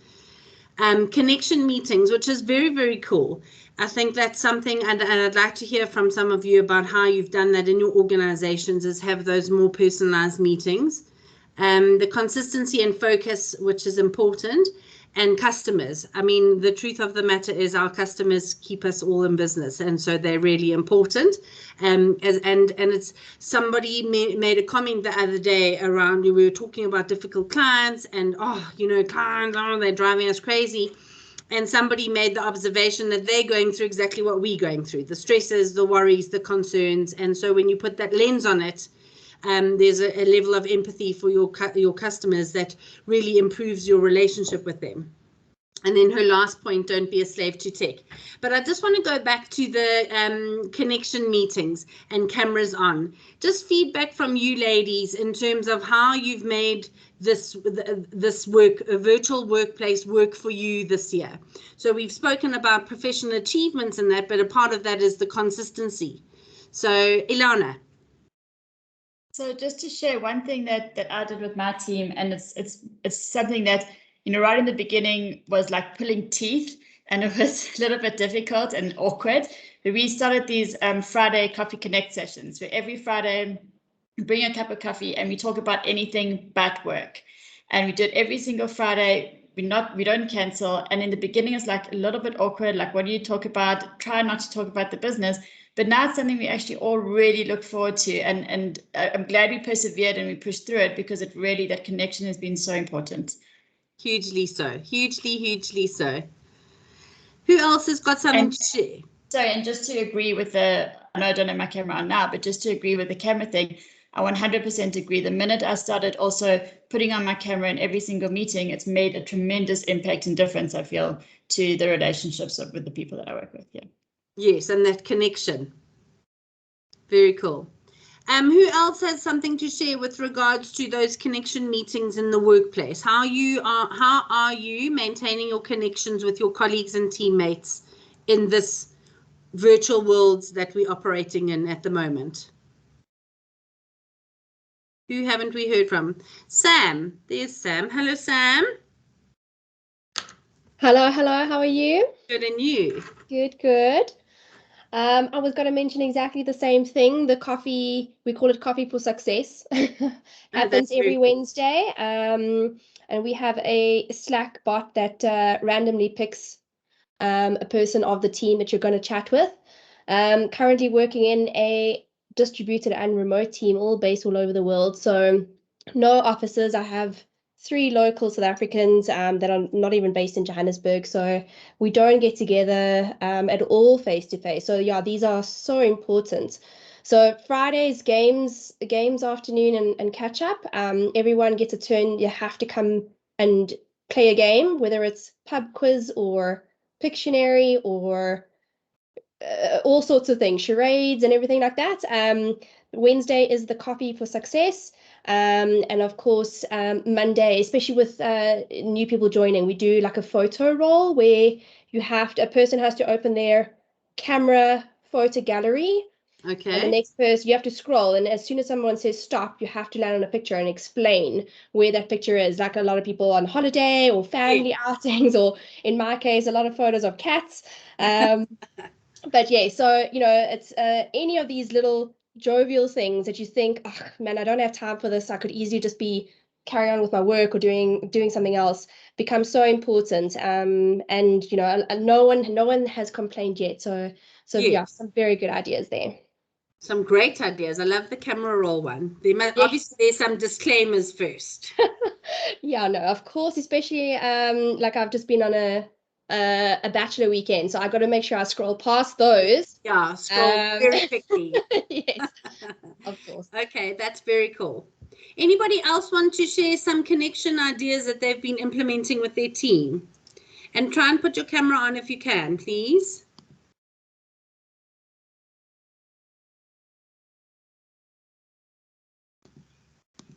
[SPEAKER 1] connection meetings, which is very, very cool. I think that's something, and I'd like to hear from some of you about how you've done that in your organizations, is have those more personalized meetings. The consistency and focus, which is important, and customers. I mean, the truth of the matter is our customers keep us all in business, and so they're really important. And it's somebody made a comment the other day around, we were talking about difficult clients, and clients, they're driving us crazy. And somebody made the observation that they're going through exactly what we're going through, the stresses, the worries, the concerns. And so when you put that lens on it, there's a level of empathy for your customers that really improves your relationship with them. And then her last point, don't be a slave to tech. But I just want to go back to the connection meetings and cameras on. Just feedback from you ladies in terms of how you've made this work, a virtual workplace, work for you this year. So we've spoken about professional achievements and that, but a part of that is the consistency. So Ilana.
[SPEAKER 3] So just to share one thing that I did with my team, and it's something that, right in the beginning was like pulling teeth, and it was a little bit difficult and awkward. But we started these Friday Coffee Connect sessions, where every Friday we bring a cup of coffee and we talk about anything but work. And we do it every single Friday. We don't cancel. And in the beginning, it's like a little bit awkward. Like, what do you talk about? Try not to talk about the business. But now it's something we actually all really look forward to. And I'm glad we persevered and we pushed through it, because it really, that connection has been so important.
[SPEAKER 1] Hugely so. Hugely so. Who else has got something to share?
[SPEAKER 3] Sorry, and just to agree with I know I don't have my camera on now, but just to agree with the camera thing, I 100% agree. The minute I started also putting on my camera in every single meeting, it's made a tremendous impact and difference, I feel, to the relationships with the people that I work with. Yeah.
[SPEAKER 1] Yes, and that connection. Very cool. Who else has something to share with regards to those connection meetings in the workplace? How are you maintaining your connections with your colleagues and teammates in this virtual world that we're operating in at the moment? Who haven't we heard from? Sam. There's Sam. Hello, Sam.
[SPEAKER 12] Hello, how are you?
[SPEAKER 1] Good, and you?
[SPEAKER 12] Good. I was going to mention exactly the same thing. The coffee, we call it Coffee for Success, happens every Wednesday. And we have a Slack bot that randomly picks a person of the team that you're going to chat with. Currently working in a distributed and remote team, all based all over the world. So no offices. I have 3 local South Africans that are not even based in Johannesburg. So we don't get together at all face to face. So yeah, these are so important. So Friday's games afternoon and catch up. Everyone gets a turn. You have to come and play a game, whether it's pub quiz or Pictionary or all sorts of things, charades and everything like that. Wednesday is the Coffee for Success. And of course, Monday, especially with new people joining, we do like a photo roll where a person has to open their camera photo gallery.
[SPEAKER 1] Okay.
[SPEAKER 12] And the next person, you have to scroll, and as soon as someone says stop, you have to land on a picture and explain where that picture is. Like a lot of people on holiday or family outings, or in my case, a lot of photos of cats. But yeah, so it's any of these little jovial things that you think, oh man, I don't have time for this. I could easily just be carrying on with my work or doing something else, becomes so important. And no one has complained yet. So yes. Yeah, some very good ideas there.
[SPEAKER 1] Some great ideas. I love the camera roll one. Obviously there's some disclaimers first.
[SPEAKER 12] Yeah, no, of course, especially like I've just been on a bachelor weekend, so I got to make sure I scroll past those.
[SPEAKER 1] Yeah, scroll very quickly.
[SPEAKER 12] Yes, of course.
[SPEAKER 1] Okay, that's very cool. Anybody else want to share some connection ideas that they've been implementing with their team? And try and put your camera on if you can, please.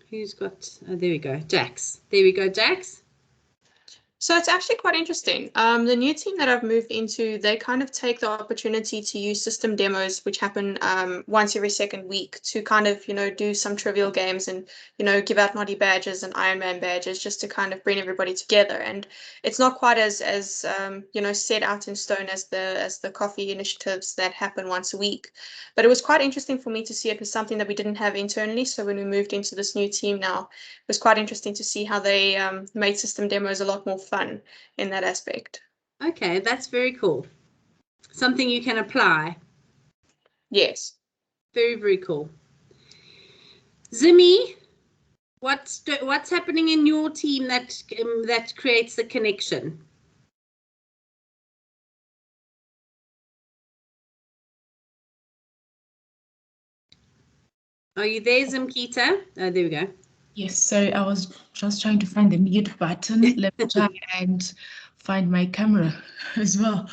[SPEAKER 1] Who's got, there we go, Jax. There we go, Jax.
[SPEAKER 5] So it's actually quite interesting. The new team that I've moved into, they kind of take the opportunity to use system demos, which happen once every second week, to kind of, do some trivial games and, give out naughty badges and Ironman badges, just to kind of bring everybody together. And it's not quite as set out in stone as the coffee initiatives that happen once a week. But it was quite interesting for me to see it was something that we didn't have internally. So when we moved into this new team now, it was quite interesting to see how they made system demos a lot more fun in that aspect.
[SPEAKER 1] Okay, that's very cool. Something you can apply.
[SPEAKER 5] Yes.
[SPEAKER 1] Very, very cool. Zimmy, what's happening in your team that creates the connection? Are you there, Zimkita? Oh, there we go.
[SPEAKER 13] Yes, sorry, I was just trying to find the mute button. Let me try and find my camera as well.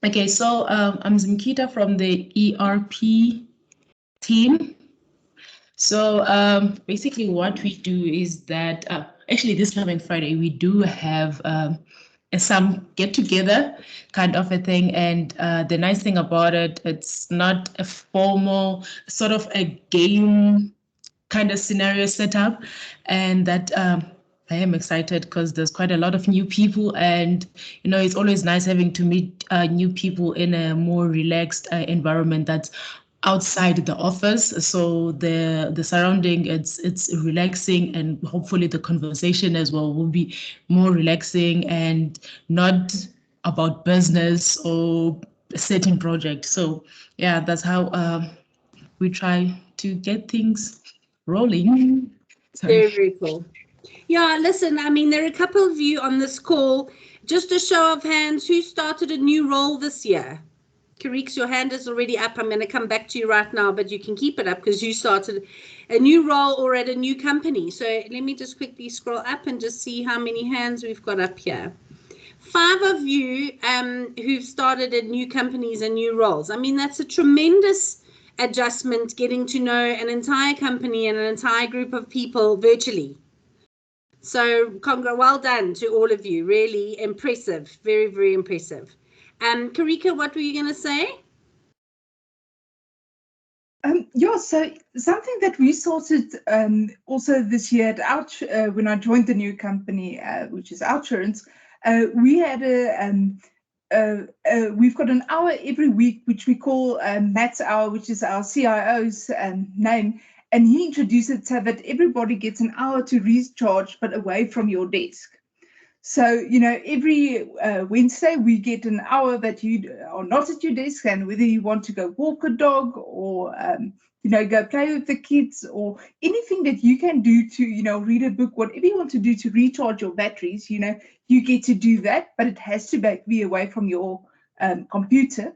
[SPEAKER 13] Okay, so I'm Zimkita from the ERP team. So basically what we do is that, actually this coming Friday, we do have some get together kind of a thing. And the nice thing about it, it's not a formal, sort of a game kind of scenario setup, and that I am excited because there's quite a lot of new people, and it's always nice having to meet new people in a more relaxed environment that's outside the office. So the surrounding, it's relaxing, and hopefully the conversation as well will be more relaxing and not about business or a certain project. So yeah, that's how we try to get things rolling. Sorry.
[SPEAKER 1] Very, very cool. Yeah, listen, I mean, there are a couple of you on this call. Just a show of hands, who started a new role this year? Karix, your hand is already up. I'm going to come back to you right now, but you can keep it up because you started a new role or at a new company. So let me just quickly scroll up and just see how many hands we've got up here. 5 of you who've started at new companies and new roles. I mean, that's a tremendous adjustment, getting to know an entire company and an entire group of people virtually. So well done to all of you. Really impressive. Very, very impressive. Karika, what were you going to say?
[SPEAKER 4] Yeah, so something that we started also this year at Ouch, when I joined the new company, which is Outsurance, we had we've got an hour every week, which we call Matt's Hour, which is our CIO's name. And he introduced it so that everybody gets an hour to recharge, but away from your desk. So, every Wednesday we get an hour that you are not at your desk, and whether you want to go walk a dog or, go play with the kids or anything that you can do to, read a book, whatever you want to do to recharge your batteries, you get to do that, but it has to be away from your computer.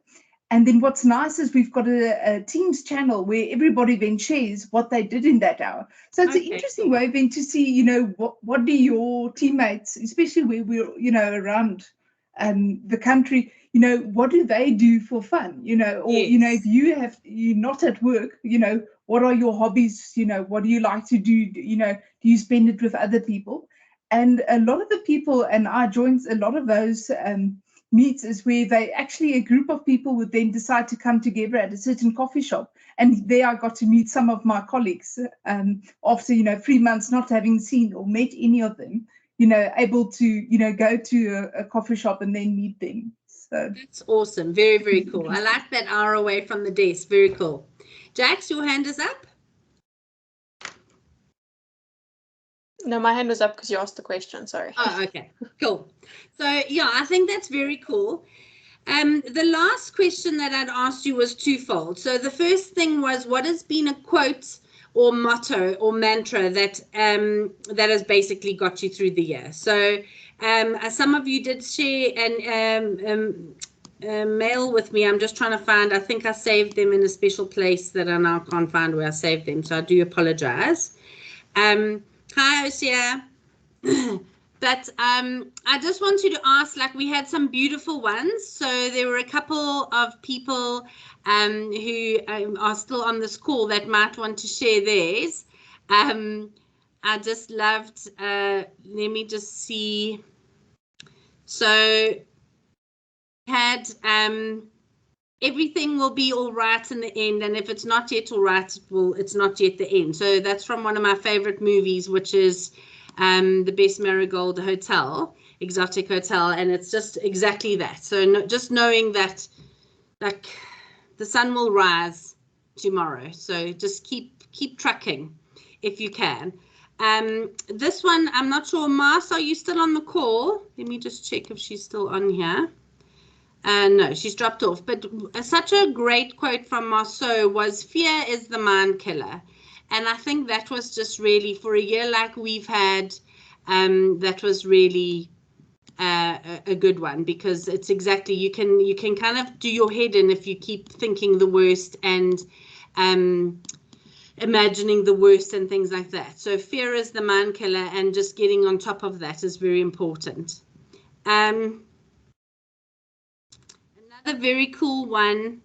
[SPEAKER 4] And then what's nice is we've got a Teams channel where everybody then shares what they did in that hour. So it's an interesting way then to see, what do your teammates, especially where we're, around the country, what do they do for fun, or, if you're not at work, what are your hobbies, what do you like to do, do you spend it with other people? And a lot of the people, and I joined a lot of those meets, is where a group of people would then decide to come together at a certain coffee shop. And there I got to meet some of my colleagues after, 3 months not having seen or met any of them, able to, go to a coffee shop and then meet them. So
[SPEAKER 1] that's awesome. Very, very cool. I like that hour away from the desk. Very cool. Jax, your hand is up.
[SPEAKER 5] No, my hand was up because you asked the question. Sorry.
[SPEAKER 1] Oh, okay. Cool. So, yeah, I think that's very cool. The last question that I'd asked you was twofold. So the first thing was, what has been a quote or motto or mantra that has basically got you through the year? So some of you did share an mail with me. I'm just trying to find, I think I saved them in a special place that I now can't find where I saved them. So I do apologize. Hi, Osia. But I just wanted to ask, we had some beautiful ones. So there were a couple of people who are still on this call that might want to share theirs. I just loved, let me just see. So had everything will be all right in the end, and if it's not yet all right, it's not yet the end. So that's from one of my favorite movies, which is The Best Marigold Hotel, Exotic Hotel, and it's just exactly that. So just knowing that, like, the sun will rise tomorrow. So just keep trucking if you can. This one, I'm not sure. Mars, are you still on the call? Let me just check if she's still on here. No, she's dropped off. But such a great quote from Marceau was, "Fear is the mind killer." And I think that was just really, for a year like we've had, that was really a good one, because it's exactly, you can kind of do your head in if you keep thinking the worst and imagining the worst and things like that. So fear is the mind killer, and just getting on top of that is very important. Another very cool one.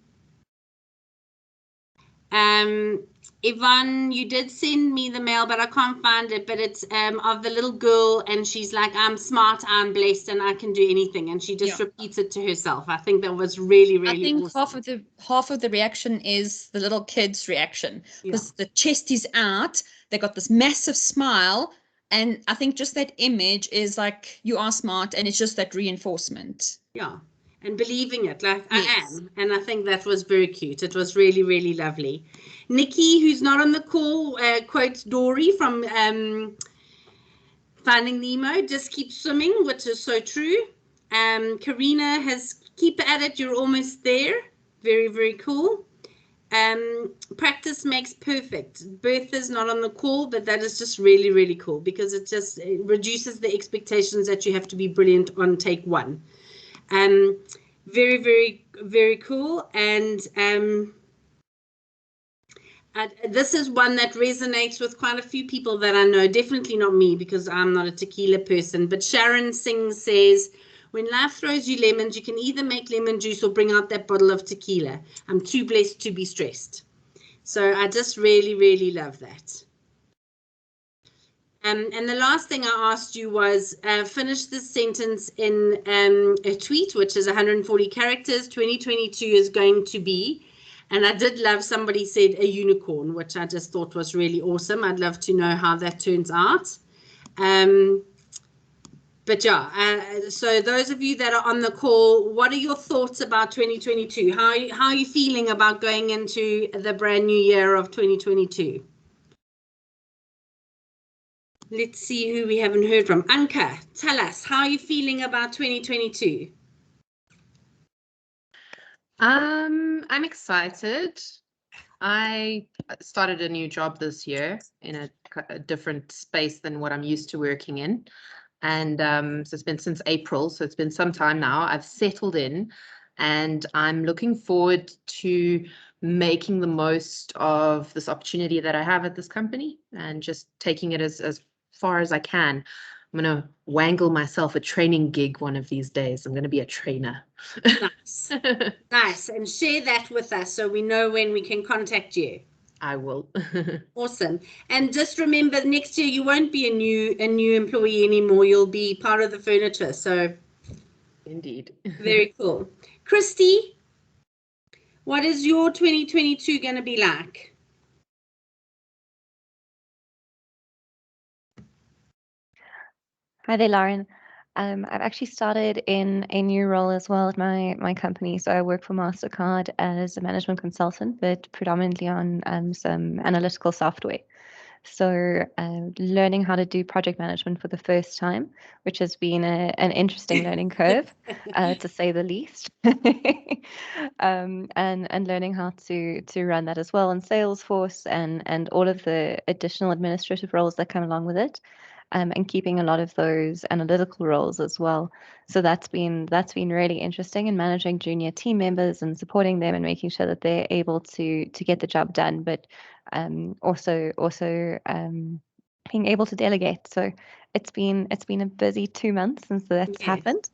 [SPEAKER 1] Yvonne, you did send me the mail, but I can't find it. But it's of the little girl, and she's like, "I'm smart, I'm blessed, and I can do anything." And she just repeats it to herself. I think that was really, really
[SPEAKER 14] I think
[SPEAKER 1] awesome.
[SPEAKER 14] half of the reaction is the little kid's reaction. Because the chest is out, they got this massive smile, and I think just that image is like, you are smart, and it's just that reinforcement.
[SPEAKER 1] Yeah. And believing it, like, yes. I am. And I think that was very cute. It was really, really lovely. Nikki, who's not on the call, quotes Dory from Finding Nemo, "Just keep swimming," which is so true. Karina has, "Keep at it, you're almost there." Very, very cool. Practice makes perfect. Bertha's not on the call, but that is just really, really cool, because it reduces the expectations that you have to be brilliant on take one. Very, very, very cool. And this is one that resonates with quite a few people that I know, definitely not me, because I'm not a tequila person, but Sharon Singh says, "When life throws you lemons, you can either make lemon juice or bring out that bottle of tequila. I'm too blessed to be stressed." So I just really, really love that. And the last thing I asked you was, finish this sentence in a tweet, which is 140 characters. 2022 is going to be, and I did love, somebody said a unicorn, which I just thought was really awesome. I'd love to know how that turns out. But yeah, so those of you that are on the call, what are your thoughts about 2022? How are you feeling about going into the brand new year of 2022? Let's see who we haven't heard from. Anka, tell us, how are you feeling about 2022?
[SPEAKER 15] I'm excited. I started a new job this year in a different space than what I'm used to working in. And so it's been since April, so it's been some time now. I've settled in, and I'm looking forward to making the most of this opportunity that I have at this company, and just taking it as far as I can. I'm going to wangle myself a training gig one of these days. I'm going to be a trainer.
[SPEAKER 1] Nice. Nice. And share that with us so we know when we can contact you.
[SPEAKER 15] I will.
[SPEAKER 1] Awesome. And just remember, next year you won't be a new employee anymore. You'll be part of the furniture. So
[SPEAKER 15] indeed.
[SPEAKER 1] Very cool. Christy, what is your 2022 going to be like?
[SPEAKER 16] Hi there, Lauren. I've actually started in a new role as well at my company. So I work for MasterCard as a management consultant, but predominantly on some analytical software. So learning how to do project management for the first time, which has been an interesting learning curve, to say the least. And learning how to run that as well in Salesforce and all of the additional administrative roles that come along with it. And keeping a lot of those analytical roles as well. So that's been really interesting, in managing junior team members and supporting them and making sure that they're able to get the job done, but also being able to delegate. So it's been a busy 2 months since that's happened,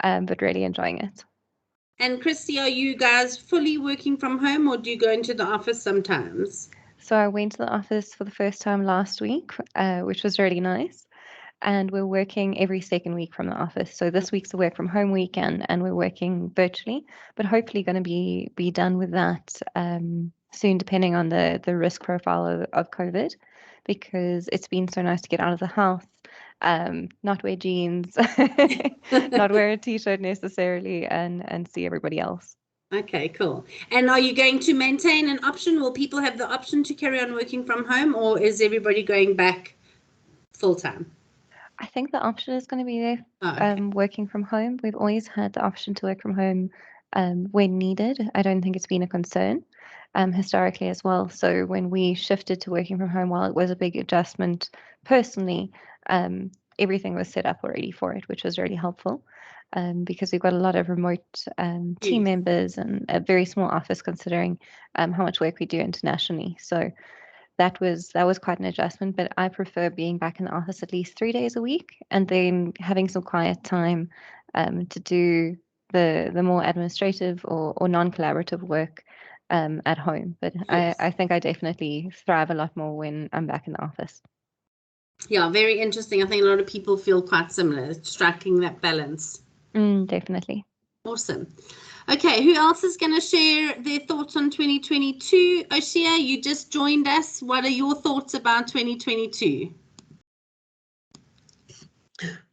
[SPEAKER 16] but really enjoying it.
[SPEAKER 1] And Christy, are you guys fully working from home, or do you go into the office sometimes?
[SPEAKER 16] So I went to the office for the first time last week, which was really nice. And we're working every second week from the office. So this week's a work from home weekend, and we're working virtually, but hopefully going to be done with that soon, depending on the risk profile of COVID, because it's been so nice to get out of the house, not wear jeans, not wear a t-shirt necessarily, and see everybody else.
[SPEAKER 1] Okay, cool. And are you going to maintain an option? Will people have the option to carry on working from home, or is everybody going back full time?
[SPEAKER 16] I think the option is going to be there,
[SPEAKER 1] okay.
[SPEAKER 16] Working from home. We've always had the option to work from home when needed. I don't think it's been a concern historically as well. So when we shifted to working from home, while it was a big adjustment personally, everything was set up already for it, which was really helpful because we've got a lot of remote team members and a very small office considering how much work we do internationally. So that was quite an adjustment, but I prefer being back in the office at least 3 days a week and then having some quiet time to do the more administrative or non-collaborative work at home. But
[SPEAKER 1] Yes.
[SPEAKER 16] I think I definitely thrive a lot more when I'm back in the office.
[SPEAKER 1] Yeah, very interesting. I think a lot of people feel quite similar, striking that balance.
[SPEAKER 16] Definitely.
[SPEAKER 1] Awesome. Okay, who else is going to share their thoughts on 2022? Oshia, you just joined us. What are your thoughts about 2022?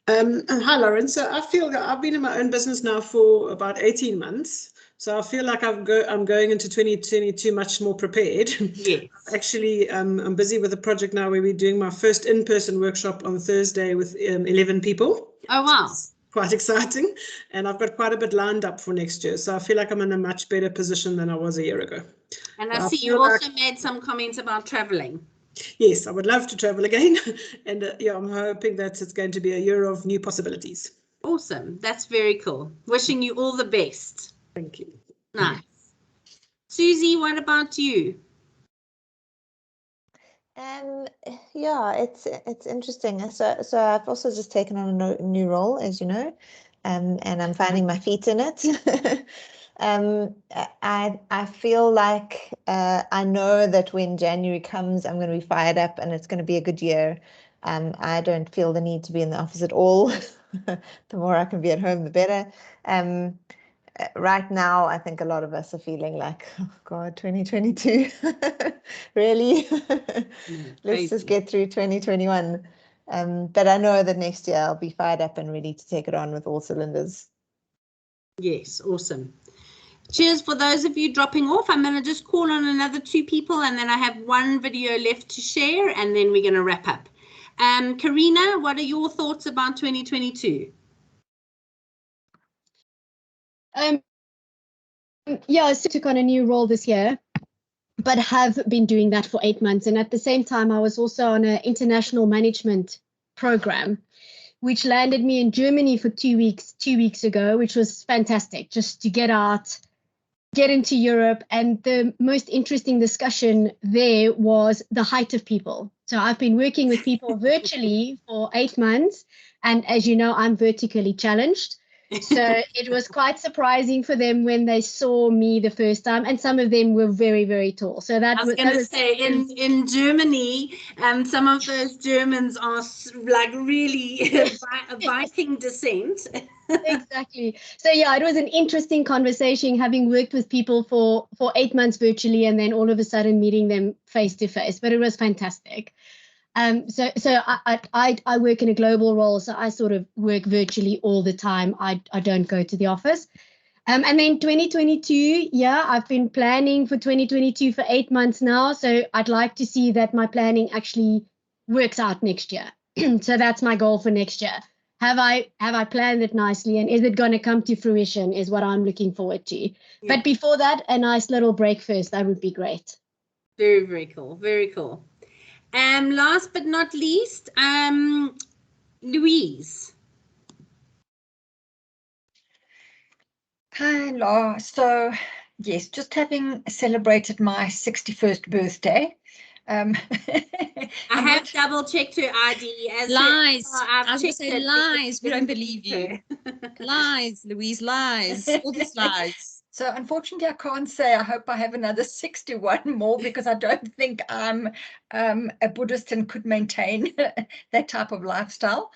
[SPEAKER 17] Hi, Lauren. So I feel that I've been in my own business now for about 18 months. So I feel like I'm going into 2022 much more prepared.
[SPEAKER 1] Yes.
[SPEAKER 17] Actually, I'm busy with a project now where we're doing my first in-person workshop on Thursday with 11 people.
[SPEAKER 1] Oh, wow.
[SPEAKER 17] Quite exciting. And I've got quite a bit lined up for next year. So I feel like I'm in a much better position than I was a year ago.
[SPEAKER 1] And I see you also made some comments about traveling.
[SPEAKER 17] Yes, I would love to travel again. And yeah, I'm hoping that it's going to be a year of new possibilities.
[SPEAKER 1] Awesome. That's very cool. Wishing you all the best.
[SPEAKER 17] Thank you.
[SPEAKER 1] Nice. Susie, what about you?
[SPEAKER 18] Yeah, it's interesting. So I've also just taken on a new role, as you know, and I'm finding my feet in it. I feel like I know that when January comes, I'm going to be fired up and it's going to be a good year. I don't feel the need to be in the office at all. The more I can be at home, the better. Right now, I think a lot of us are feeling like, oh God, 2022, really? Let's just get through 2021. But I know that next year I'll be fired up and ready to take it on with all cylinders.
[SPEAKER 1] Yes, awesome. Cheers for those of you dropping off. I'm going to just call on another 2 people and then I have 1 video left to share and then we're going to wrap up. Karina, what are your thoughts about 2022?
[SPEAKER 9] Yeah, I took on a new role this year, but have been doing that for 8 months. And at the same time, I was also on an international management program, which landed me in Germany for 2 weeks ago, which was fantastic, just to get out, get into Europe. And the most interesting discussion there was the height of people. So I've been working with people virtually for 8 months. And as you know, I'm vertically challenged. So it was quite surprising for them when they saw me the first time, and some of them were very, very tall. So that
[SPEAKER 1] I was going to say in Germany, some of those Germans are like really Viking descent.
[SPEAKER 9] Exactly. So yeah, it was an interesting conversation, having worked with people for 8 months virtually, and then all of a sudden meeting them face to face. But it was fantastic. So I work in a global role, so I sort of work virtually all the time. I don't go to the office. And then 2022, yeah, I've been planning for 2022 for 8 months now. So I'd like to see that my planning actually works out next year. So that's my goal for next year. Have I planned it nicely, and is it going to come to fruition is what I'm looking forward to. Yeah. But before that, a nice little break first. That would be great.
[SPEAKER 1] Very, very cool. Very cool. Last but not least, Louise.
[SPEAKER 19] Hi, Laura. So, yes, just having celebrated my 61st birthday.
[SPEAKER 1] I have double-checked her ID. As
[SPEAKER 14] lies.
[SPEAKER 1] I
[SPEAKER 14] was going to say lies. We don't believe you. Lies, Louise, lies. All these lies.
[SPEAKER 19] So unfortunately, I can't say I hope I have another 61 more because I don't think I'm a Buddhist and could maintain that type of lifestyle.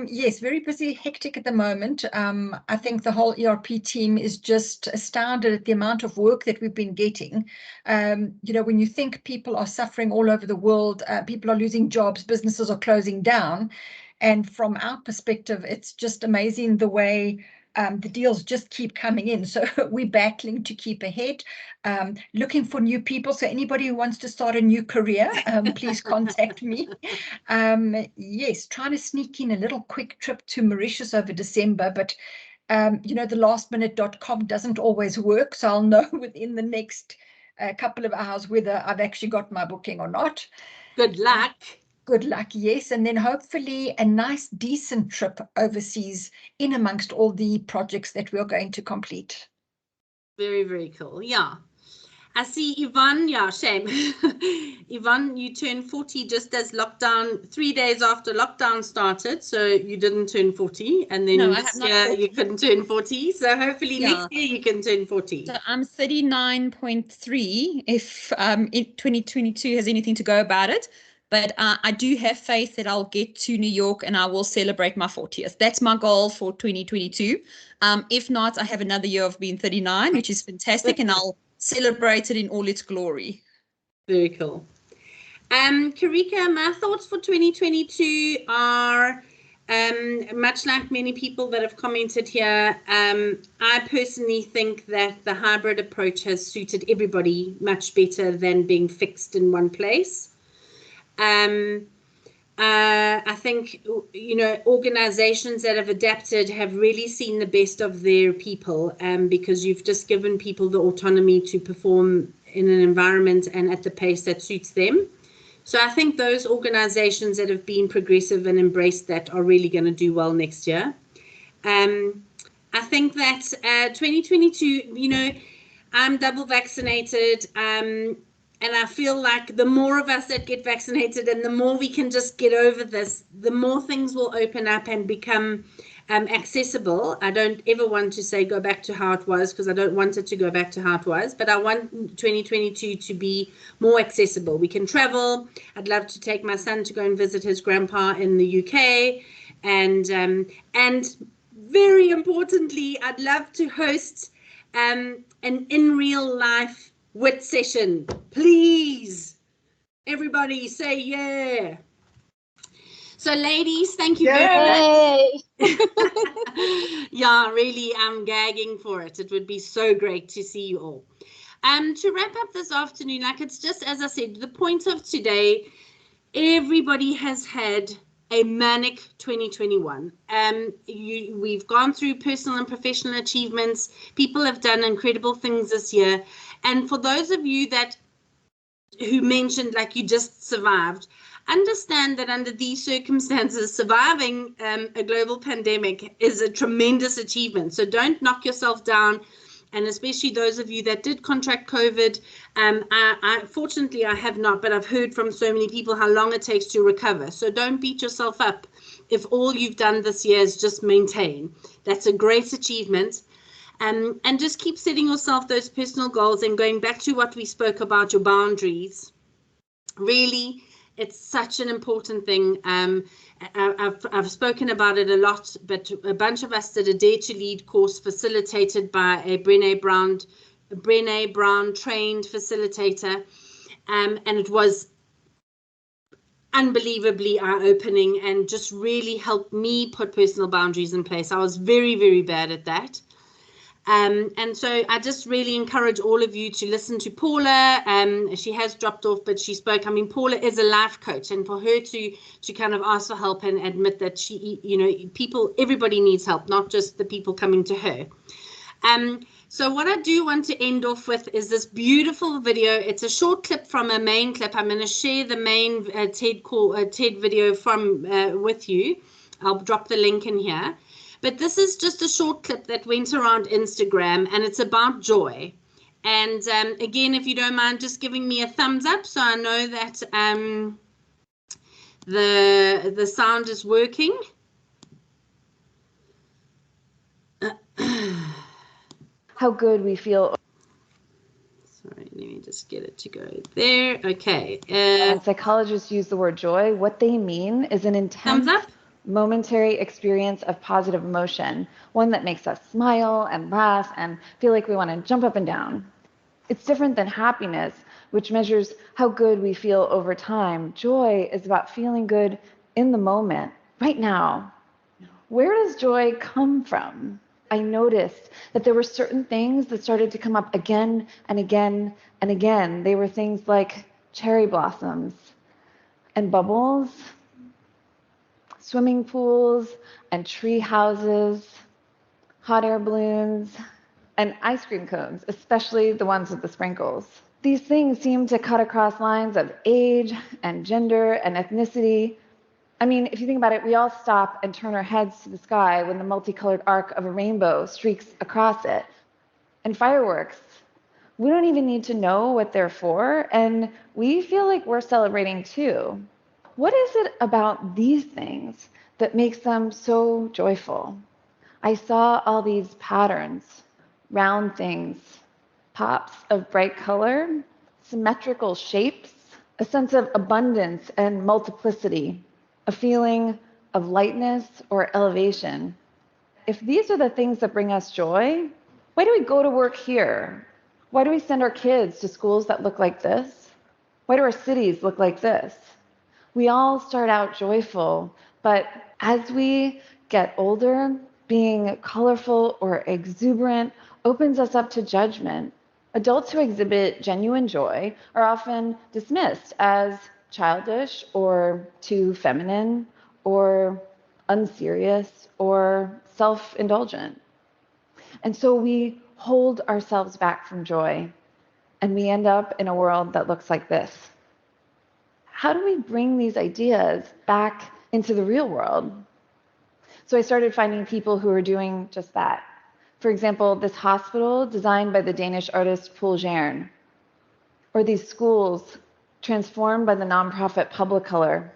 [SPEAKER 19] Yes, very busy, hectic at the moment. I think the whole ERP team is just astounded at the amount of work that we've been getting. When you think people are suffering all over the world, people are losing jobs, businesses are closing down. And from our perspective, it's just amazing the way the deals just keep coming in. So we're battling to keep ahead, looking for new people. So anybody who wants to start a new career, please contact me. Yes, trying to sneak in a little quick trip to Mauritius over December, but the lastminute.com doesn't always work. So I'll know within the next couple of hours whether I've actually got my booking or not.
[SPEAKER 1] Good luck.
[SPEAKER 19] Good luck, yes. And then hopefully a nice, decent trip overseas in amongst all the projects that we're going to complete.
[SPEAKER 1] Very, very cool. Yeah. I see Yvonne. Yeah, shame. Yvonne, you turned 40 just as lockdown, 3 days after lockdown started. So you didn't turn 40. And then
[SPEAKER 14] No, I
[SPEAKER 1] this
[SPEAKER 14] have not
[SPEAKER 1] year
[SPEAKER 14] turned
[SPEAKER 1] you couldn't turn 40. So hopefully next year you can turn 40.
[SPEAKER 14] So I'm 39.3 if 2022 has anything to go about it. But I do have faith that I'll get to New York and I will celebrate my 40th. That's my goal for 2022. If not, I have another year of being 39, which is fantastic, and I'll celebrate it in all its glory.
[SPEAKER 1] Very cool. Karika, my thoughts for 2022 are much like many people that have commented here. I personally think that the hybrid approach has suited everybody much better than being fixed in one place. I think, organizations that have adapted have really seen the best of their people, because you've just given people the autonomy to perform in an environment and at the pace that suits them. So I think those organizations that have been progressive and embraced that are really going to do well next year. I think that 2022, I'm double vaccinated, and I feel like the more of us that get vaccinated and the more we can just get over this, the more things will open up and become accessible. I don't ever want to say go back to how it was, because I don't want it to go back to how it was, but I want 2022 to be more accessible. We can travel. I'd love to take my son to go and visit his grandpa in the UK, and very importantly, I'd love to host an in real life WIT session. Please, everybody say yeah. So ladies, thank you very much. Yeah, really, I'm gagging for it. It would be so great to see you all. To wrap up this afternoon, it's just as I said, the point of today, everybody has had a manic 2021. We've gone through personal and professional achievements. People have done incredible things this year. And for those of you who mentioned you just survived, understand that under these circumstances, surviving a global pandemic is a tremendous achievement. So don't knock yourself down. And especially those of you that did contract COVID, fortunately I have not, but I've heard from so many people how long it takes to recover. So don't beat yourself up if all you've done this year is just maintain. That's a great achievement. And just keep setting yourself those personal goals and going back to what we spoke about, your boundaries. Really, it's such an important thing. I've spoken about it a lot, but a bunch of us did a Dare to Lead course facilitated by a Brené Brown trained facilitator, and it was unbelievably eye-opening and just really helped me put personal boundaries in place. I was very, very bad at that. And so I just really encourage all of you to listen to Paula. She has dropped off, but she spoke. Paula is a life coach, and for her to kind of ask for help and admit that everybody needs help, not just the people coming to her. So what I do want to end off with is this beautiful video. It's a short clip from a main clip. I'm going to share the main TED video with you. I'll drop the link in here. But this is just a short clip that went around Instagram, and it's about joy. And again, if you don't mind just giving me a thumbs up so I know that the sound is working.
[SPEAKER 16] how good we feel.
[SPEAKER 1] Sorry, let me just get it to go there. Okay.
[SPEAKER 16] When psychologists use the word joy, what they mean is an intense, momentary experience of positive emotion, one that makes us smile and laugh and feel like we want to jump up and down. It's different than happiness, which measures how good we feel over time. Joy is about feeling good in the moment, right now. Where does joy come from? I noticed that there were certain things that started to come up again and again and again. They were things like cherry blossoms and bubbles, swimming pools and tree houses, hot air balloons, and ice cream cones, especially the ones with the sprinkles. These things seem to cut across lines of age and gender and ethnicity. I mean, if you think about it, we all stop and turn our heads to the sky when the multicolored arc of a rainbow streaks across it. And fireworks, we don't even need to know what they're for, and we feel like we're celebrating too. What is it about these things that makes them so joyful? I saw all these patterns, round things, pops of bright color, symmetrical shapes, a sense of abundance and multiplicity, a feeling of lightness or elevation. If these are the things that bring us joy, why do we go to work here? Why do we send our kids to schools that look like this? Why do our cities look like this? We all start out joyful, but as we get older, being colorful or exuberant opens us up to judgment. Adults who exhibit genuine joy are often dismissed as childish or too feminine or unserious or self-indulgent. And so we hold ourselves back from joy, and we end up in a world that looks like this. How do we bring these ideas back into the real world? So I started finding people who are doing just that. For example, this hospital designed by the Danish artist Poul Jern, or these schools transformed by the nonprofit Publicolor.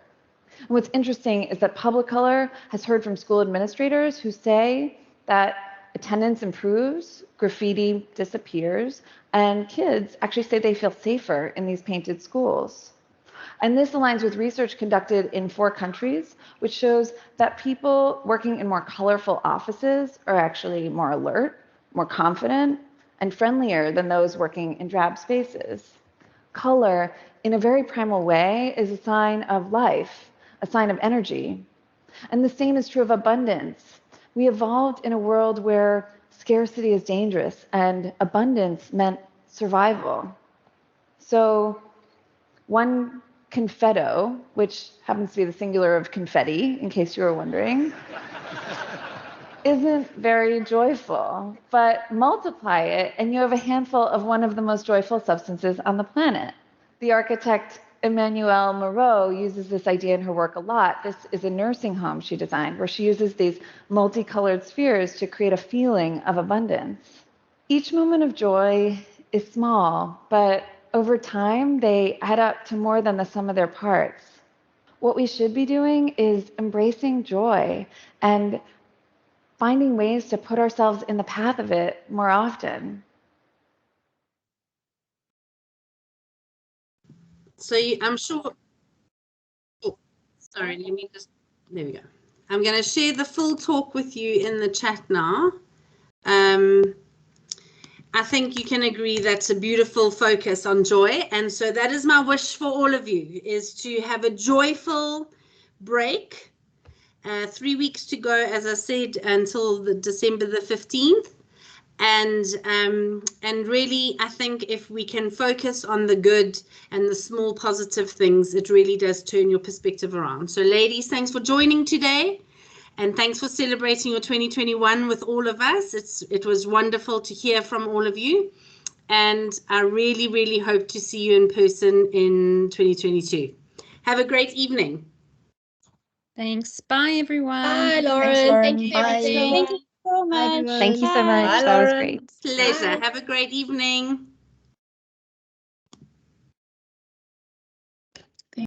[SPEAKER 16] And what's interesting is that Publicolor has heard from school administrators who say that attendance improves, graffiti disappears, and kids actually say they feel safer in these painted schools. And this aligns with research conducted in 4 countries, which shows that people working in more colorful offices are actually more alert, more confident, and friendlier than those working in drab spaces. Color, in a very primal way, is a sign of life, a sign of energy. And the same is true of abundance. We evolved in a world where scarcity is dangerous and abundance meant survival. So one confetto, which happens to be the singular of confetti, in case you were wondering, isn't very joyful, but multiply it and you have a handful of one of the most joyful substances on the planet. The architect Emmanuelle Moreau uses this idea in her work a lot. This is a nursing home she designed where she uses these multicolored spheres to create a feeling of abundance. Each moment of joy is small, but over time they add up to more than the sum of their parts. What we should be doing is embracing joy and finding ways to put ourselves in the path of it more often.
[SPEAKER 1] So I'm sure, oh, sorry, let me just, there we go. I'm going to share the full talk with you in the chat now. I think you can agree that's a beautiful focus on joy. And so that is my wish for all of you, is to have a joyful break. 3 weeks to go, as I said, until December the 15th. And really, I think if we can focus on the good and the small positive things, it really does turn your perspective around. So ladies, thanks for joining today. And thanks for celebrating your 2021 with all of us. It was wonderful to hear from all of you. And I really, really hope to see you in person in 2022. Have a great evening.
[SPEAKER 14] Thanks. Bye, everyone.
[SPEAKER 12] Bye, Lauren.
[SPEAKER 19] Thanks, Lauren.
[SPEAKER 12] Thank you for
[SPEAKER 19] Bye.
[SPEAKER 12] everything.
[SPEAKER 10] Thank you so much.
[SPEAKER 16] Thank you so much.
[SPEAKER 19] Bye,
[SPEAKER 16] That was
[SPEAKER 19] Lauren.
[SPEAKER 16] great.
[SPEAKER 1] Pleasure. Have a great evening.